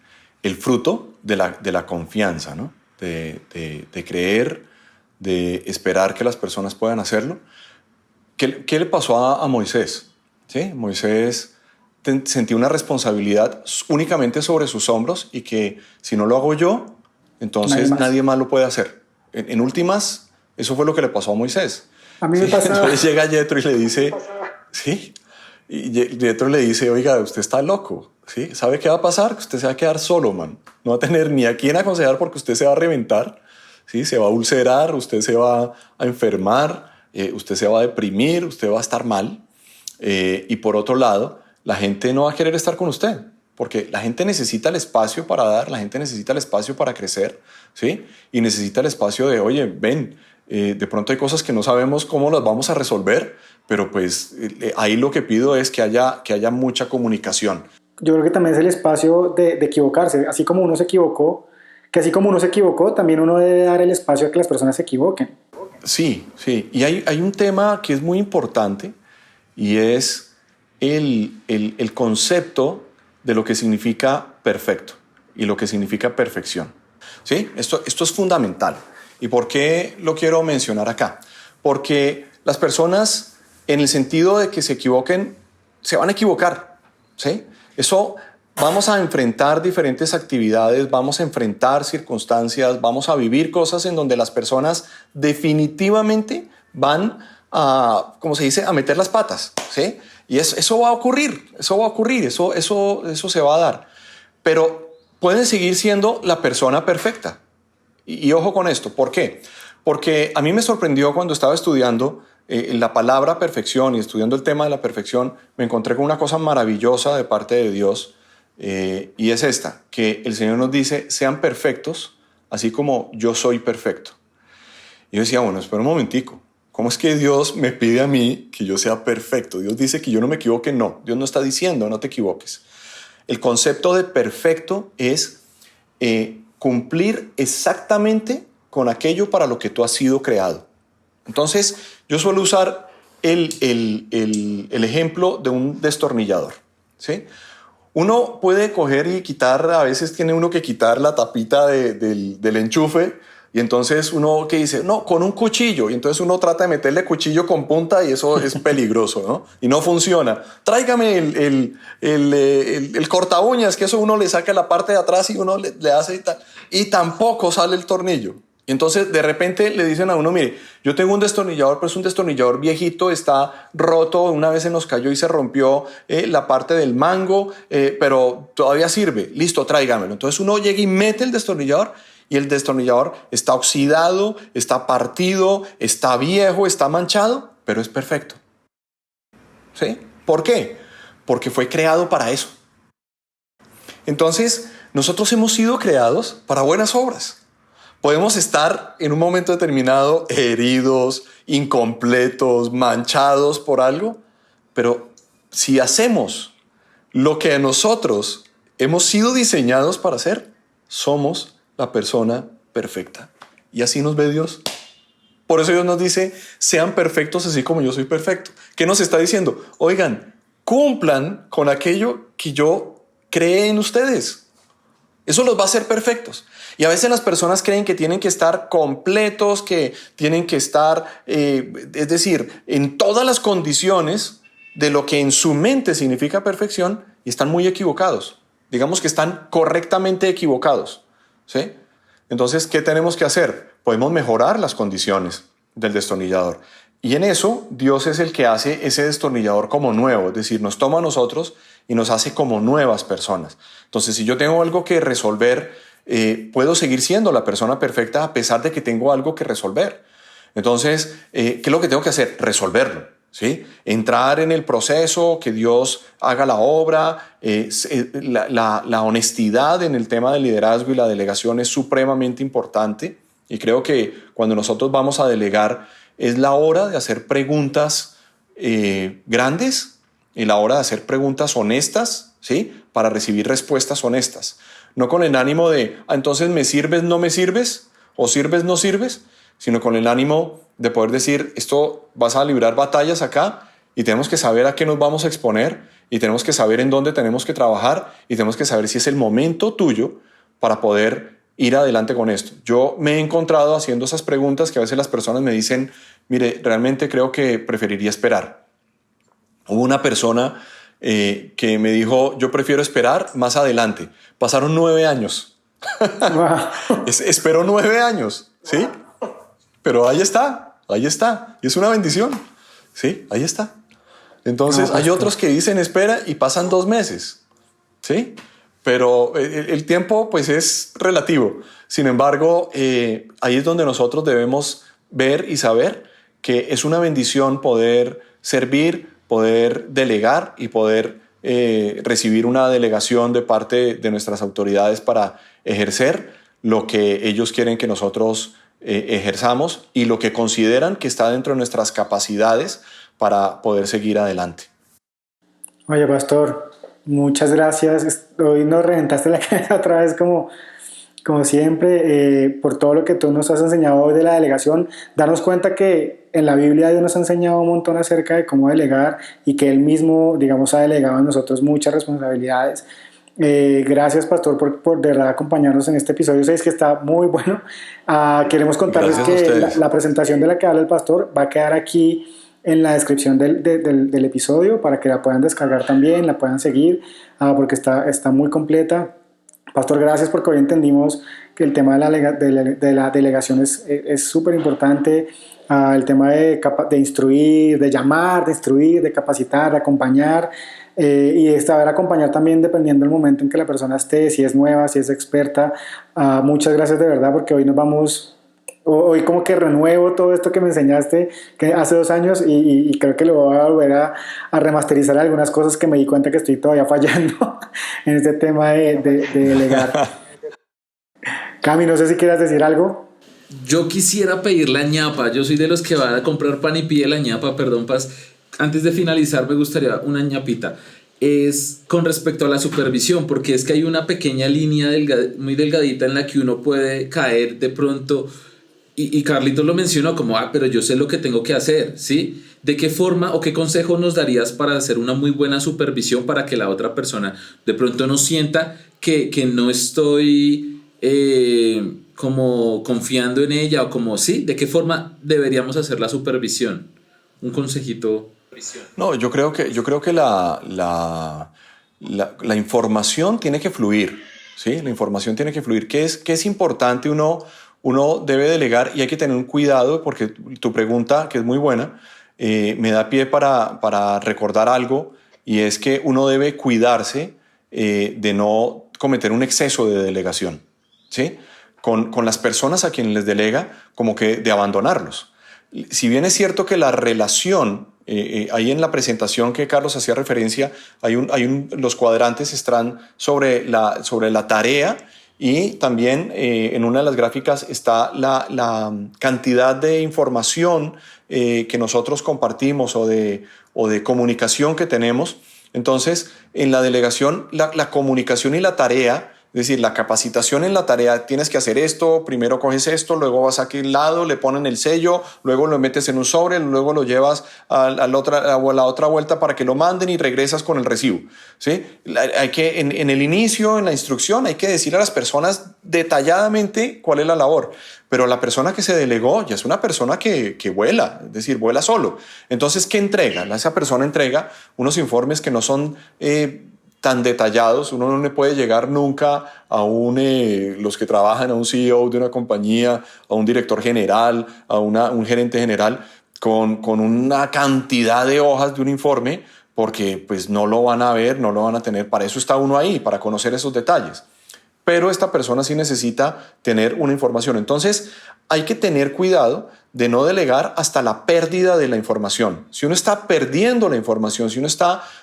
fruto de la confianza, ¿no? De creer, de esperar que las personas puedan hacerlo. ¿Qué le pasó a Moisés? ¿Sí? Moisés sentía una responsabilidad únicamente sobre sus hombros y que si no lo hago yo, entonces nadie más lo puede hacer. En últimas, eso fue lo que le pasó a Moisés. A mí me ¿Sí? pasaba. Entonces llega Yetro y le dice, sí, y Yetro le dice, oiga, usted está loco, ¿sí? ¿Sabe qué va a pasar? Que usted se va a quedar solo, man. No va a tener ni a quién aconsejar porque usted se va a reventar, ¿sí? Se va a ulcerar, usted se va a enfermar, usted se va a deprimir, usted va a estar mal. Y por otro lado, la gente no va a querer estar con usted, porque la gente necesita el espacio para dar, la gente necesita el espacio para crecer, ¿sí? Y necesita el espacio de, oye, ven, de pronto hay cosas que no sabemos cómo las vamos a resolver, pero pues ahí lo que pido es que haya mucha comunicación. Yo creo que también es el espacio de equivocarse, así como uno se equivocó, también uno debe dar el espacio a que las personas se equivoquen. Sí, sí, y hay un tema que es muy importante y es el concepto de lo que significa perfecto y lo que significa perfección. ¿Sí? Esto es fundamental. ¿Y por qué lo quiero mencionar acá? Porque las personas, en el sentido de que se equivoquen, se van a equivocar. ¿Sí? Eso, vamos a enfrentar diferentes actividades, vamos a enfrentar circunstancias, vamos a vivir cosas en donde las personas definitivamente van a, como se dice, a meter las patas. ¿Sí? Y eso va a ocurrir, eso se va a dar. Pero pueden seguir siendo la persona perfecta. Y ojo con esto, ¿por qué? Porque a mí me sorprendió cuando estaba estudiando la palabra perfección y estudiando el tema de la perfección, me encontré con una cosa maravillosa de parte de Dios, y es esta, que el Señor nos dice, sean perfectos, así como yo soy perfecto. Y yo decía, bueno, espera un momentico. ¿Cómo es que Dios me pide a mí que yo sea perfecto? Dios dice que yo no me equivoque. No, Dios no está diciendo no te equivoques. El concepto de perfecto es cumplir exactamente con aquello para lo que tú has sido creado. Entonces, yo suelo usar el ejemplo de un destornillador, ¿sí? Uno puede coger y quitar, a veces tiene uno que quitar la tapita del enchufe. Y entonces uno que dice, no, con un cuchillo. Y entonces uno trata de meterle cuchillo con punta y eso es peligroso, ¿no? Y no funciona. Tráigame el corta uñas, que eso uno le saca la parte de atrás y uno le hace y tal. Y tampoco sale el tornillo. Y entonces de repente le dicen a uno, mire, yo tengo un destornillador, pero es un destornillador viejito, está roto, una vez se nos cayó y se rompió la parte del mango, pero todavía sirve. Listo, tráigamelo. Entonces uno llega y mete el destornillador y el destornillador está oxidado, está partido, está viejo, está manchado, pero es perfecto. ¿Sí? ¿Por qué? Porque fue creado para eso. Entonces, nosotros hemos sido creados para buenas obras, Podemos estar en un momento determinado heridos, incompletos, manchados por algo, pero si hacemos lo que nosotros hemos sido diseñados para hacer, somos la persona perfecta. Y así nos ve Dios. Por eso Dios nos dice, sean perfectos así como yo soy perfecto. ¿Qué nos está diciendo? Oigan, cumplan con aquello que yo creé en ustedes. Eso los va a hacer perfectos. Y a veces las personas creen que tienen que estar completos, que tienen que estar, es decir, en todas las condiciones de lo que en su mente significa perfección, y están muy equivocados. Digamos que están correctamente equivocados, ¿sí? Entonces, ¿qué tenemos que hacer? Podemos mejorar las condiciones del destornillador. Y en eso, Dios es el que hace ese destornillador como nuevo, es decir, nos toma a nosotros y nos hace como nuevas personas. Entonces, si yo tengo algo que resolver, puedo seguir siendo la persona perfecta a pesar de que tengo algo que resolver. Entonces, ¿qué es lo que tengo que hacer? Resolverlo, ¿sí? Entrar en el proceso, que Dios haga la obra. La honestidad en el tema del liderazgo y la delegación es supremamente importante. Y creo que cuando nosotros vamos a delegar, es la hora de hacer preguntas grandes y la hora de hacer preguntas honestas, ¿sí? Para recibir respuestas honestas. No con el ánimo de, entonces me sirves, no me sirves, o sirves, no sirves, sino con el ánimo de poder decir, esto vas a librar batallas acá y tenemos que saber a qué nos vamos a exponer y tenemos que saber en dónde tenemos que trabajar y tenemos que saber si es el momento tuyo para poder ir adelante con esto. Yo me he encontrado haciendo esas preguntas que a veces las personas me dicen, mire, realmente creo que preferiría esperar. Hubo una persona que me dijo, yo prefiero esperar más adelante. Pasaron 9 años. Wow. Esperó 9 años, ¿sí? Pero ahí está. Y es una bendición, ¿sí? Ahí está. Entonces hay otros que dicen espera y pasan 2 meses, ¿sí? Pero el tiempo pues es relativo. Sin embargo, ahí es donde nosotros debemos ver y saber que es una bendición poder servir, poder delegar y poder recibir una delegación de parte de nuestras autoridades para ejercer lo que ellos quieren que nosotros ejerzamos y lo que consideran que está dentro de nuestras capacidades para poder seguir adelante. Oye, pastor, muchas gracias. Hoy nos reventaste la cabeza otra vez como siempre, por todo lo que tú nos has enseñado hoy de la delegación. Darnos cuenta que en la Biblia Dios nos ha enseñado un montón acerca de cómo delegar y que Él mismo, digamos, ha delegado a nosotros muchas responsabilidades. Gracias, pastor, por de verdad acompañarnos en este episodio 6 que está muy bueno. Queremos contarles que la presentación de la que habla el pastor va a quedar aquí en la descripción del episodio para que la puedan descargar también, la puedan seguir, porque está muy completa. Pastor, gracias, porque hoy entendimos que el tema de la delegación es súper importante. El tema de instruir, de llamar, de instruir, de capacitar, de acompañar, y de saber acompañar también dependiendo del momento en que la persona esté, si es nueva, si es experta. Muchas gracias de verdad, porque hoy como que renuevo todo esto que me enseñaste que hace 2 años y creo que lo voy a volver a remasterizar algunas cosas que me di cuenta que estoy todavía fallando en este tema de delegar. Cami, no sé si quieras decir algo. Yo quisiera pedir la ñapa. Yo soy de los que va a comprar pan y pide la ñapa, perdón, Paz. Antes de finalizar me gustaría una ñapita. Es con respecto a la supervisión, porque es que hay una pequeña línea muy delgadita en la que uno puede caer de pronto. Y Carlitos lo mencionó como, pero yo sé lo que tengo que hacer, ¿sí? ¿De qué forma o qué consejo nos darías para hacer una muy buena supervisión para que la otra persona de pronto no sienta que no estoy como confiando en ella o como, sí? ¿De qué forma deberíamos hacer la supervisión? Un consejito. No, yo creo que la información tiene que fluir, ¿sí? La información tiene que fluir. ¿Qué es importante? Uno debe delegar y hay que tener un cuidado porque tu pregunta, que es muy buena, me da pie para recordar algo, y es que uno debe cuidarse de no cometer un exceso de delegación, ¿sí? Con las personas a quienes les delega, como que de abandonarlos. Si bien es cierto que la relación, ahí en la presentación que Carlos hacía referencia, los cuadrantes están sobre la tarea y también en una de las gráficas está la cantidad de información que nosotros compartimos o de comunicación que tenemos. Entonces, en la delegación, la comunicación y la tarea, es decir, la capacitación en la tarea, tienes que hacer esto, primero coges esto, luego vas a aquel lado, le ponen el sello, luego lo metes en un sobre, luego lo llevas a la otra vuelta para que lo manden y regresas con el recibo, ¿sí? Hay que, en el inicio, en la instrucción, hay que decir a las personas detalladamente cuál es la labor. Pero la persona que se delegó ya es una persona que vuela, es decir, vuela solo. Entonces, ¿qué entrega? Esa persona entrega unos informes que no son tan detallados. Uno no le puede llegar nunca a los que trabajan, a un CEO de una compañía, a un director general, a un gerente general, con una cantidad de hojas de un informe, porque pues no lo van a ver, no lo van a tener. Para eso está uno ahí, para conocer esos detalles. Pero esta persona sí necesita tener una información. Entonces, hay que tener cuidado de no delegar hasta la pérdida de la información. Si uno está perdiendo la información, si uno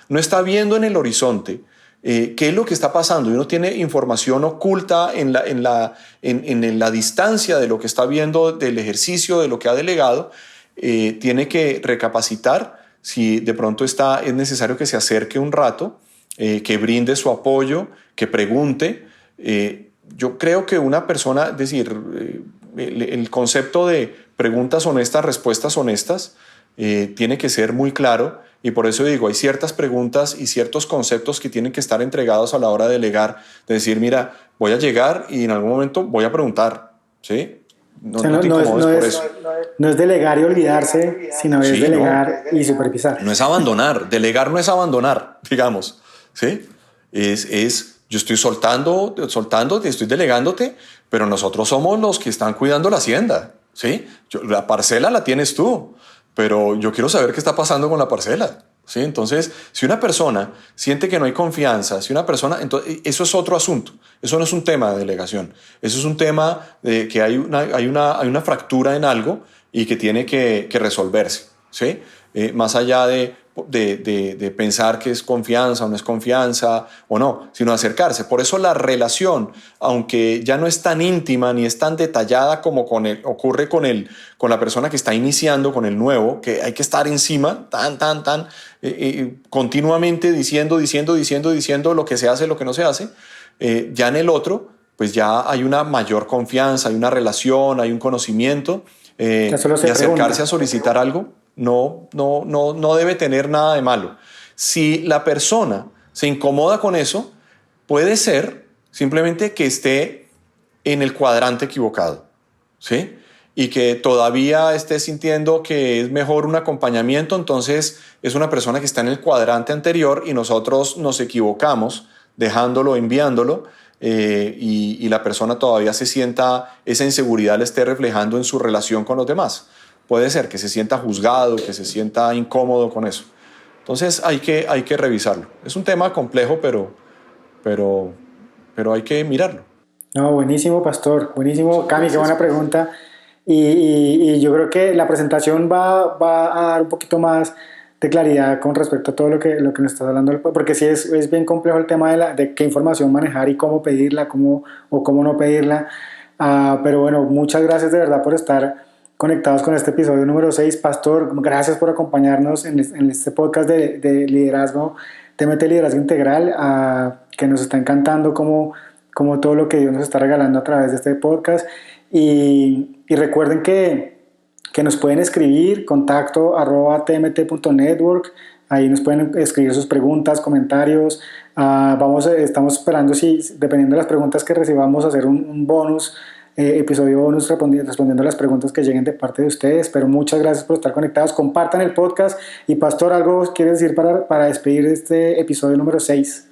no está viendo en el horizonte qué es lo que está pasando y uno tiene información oculta en la distancia de lo que está viendo del ejercicio, de lo que ha delegado, tiene que recapacitar si de pronto es necesario que se acerque un rato, que brinde su apoyo, que pregunte. Yo creo que una persona, es decir, el concepto de preguntas honestas, respuestas honestas, tiene que ser muy claro, y por eso digo, hay ciertas preguntas y ciertos conceptos que tienen que estar entregados a la hora de delegar, de decir, mira, voy a llegar y en algún momento voy a preguntar, ¿sí? No No es delegar y olvidarse, sino es delegar y supervisar. No es abandonar, delegar no es abandonar, digamos, ¿sí? Yo estoy soltándote, estoy delegándote, pero nosotros somos los que están cuidando la hacienda, ¿sí? La parcela la tienes tú, pero yo quiero saber qué está pasando con la parcela, ¿sí? Entonces, si una persona siente que no hay confianza, entonces, eso es otro asunto. Eso no es un tema de delegación. Eso es un tema de que hay una fractura en algo y que tiene que resolverse, ¿sí? Más allá de pensar que es confianza o no es confianza o no, sino acercarse. Por eso la relación, aunque ya no es tan íntima ni es tan detallada como ocurre con la persona que está iniciando, con el nuevo, que hay que estar encima, continuamente diciendo lo que se hace, lo que no se hace, ya en el otro, pues ya hay una mayor confianza, hay una relación, hay un conocimiento, y acercarse a solicitar algo no debe tener nada de malo. Si la persona se incomoda con eso, puede ser simplemente que esté en el cuadrante equivocado, ¿sí? Y que todavía esté sintiendo que es mejor un acompañamiento, entonces es una persona que está en el cuadrante anterior y nosotros nos equivocamos dejándolo, enviándolo, y la persona todavía se sienta, esa inseguridad le esté reflejando en su relación con los demás. Puede ser que se sienta juzgado, que se sienta incómodo con eso. Entonces hay que revisarlo. Es un tema complejo, pero hay que mirarlo. No, buenísimo, Pastor. Buenísimo. Cami, qué buena pregunta. Y yo creo que la presentación va a dar un poquito más de claridad con respecto a todo lo que nos estás hablando, porque sí es bien complejo el tema de qué información manejar y cómo pedirla, cómo no pedirla. Pero bueno, muchas gracias de verdad por estar conectados con este episodio número 6. Pastor, gracias por acompañarnos en este podcast de liderazgo, TMT Liderazgo Integral, que nos está encantando como todo lo que Dios nos está regalando a través de este podcast. Y recuerden que nos pueden escribir, contacto@tmt.network. Ahí nos pueden escribir sus preguntas, comentarios. Estamos esperando, dependiendo de las preguntas que recibamos, hacer un bonus, episodio bonus respondiendo a las preguntas que lleguen de parte de ustedes. Pero muchas gracias por estar conectados. Compartan el podcast. Y Pastor, ¿algo quieres decir para despedir este episodio número 6?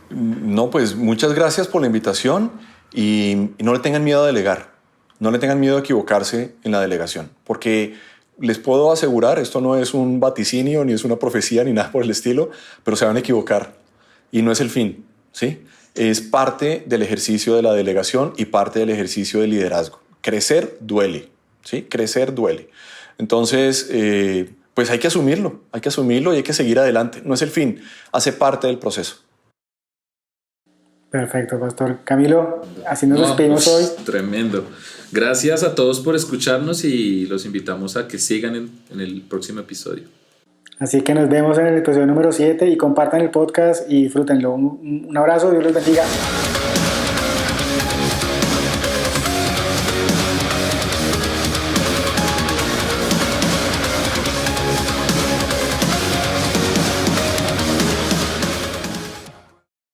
No, pues muchas gracias por la invitación y no le tengan miedo a delegar. No le tengan miedo a equivocarse en la delegación, porque les puedo asegurar, esto no es un vaticinio, ni es una profecía, ni nada por el estilo, pero se van a equivocar y no es el fin, ¿sí? Es parte del ejercicio de la delegación y parte del ejercicio de liderazgo. Crecer duele, ¿sí? Crecer duele. Entonces, pues hay que asumirlo y hay que seguir adelante. No es el fin, hace parte del proceso. Perfecto, Pastor. Camilo, así nos No, despedimos pues, hoy. tremendo. Gracias a todos por escucharnos y los invitamos a que sigan en el próximo episodio. Así que nos vemos en el episodio número 7 y compartan el podcast y disfrútenlo. Un abrazo, Dios los bendiga.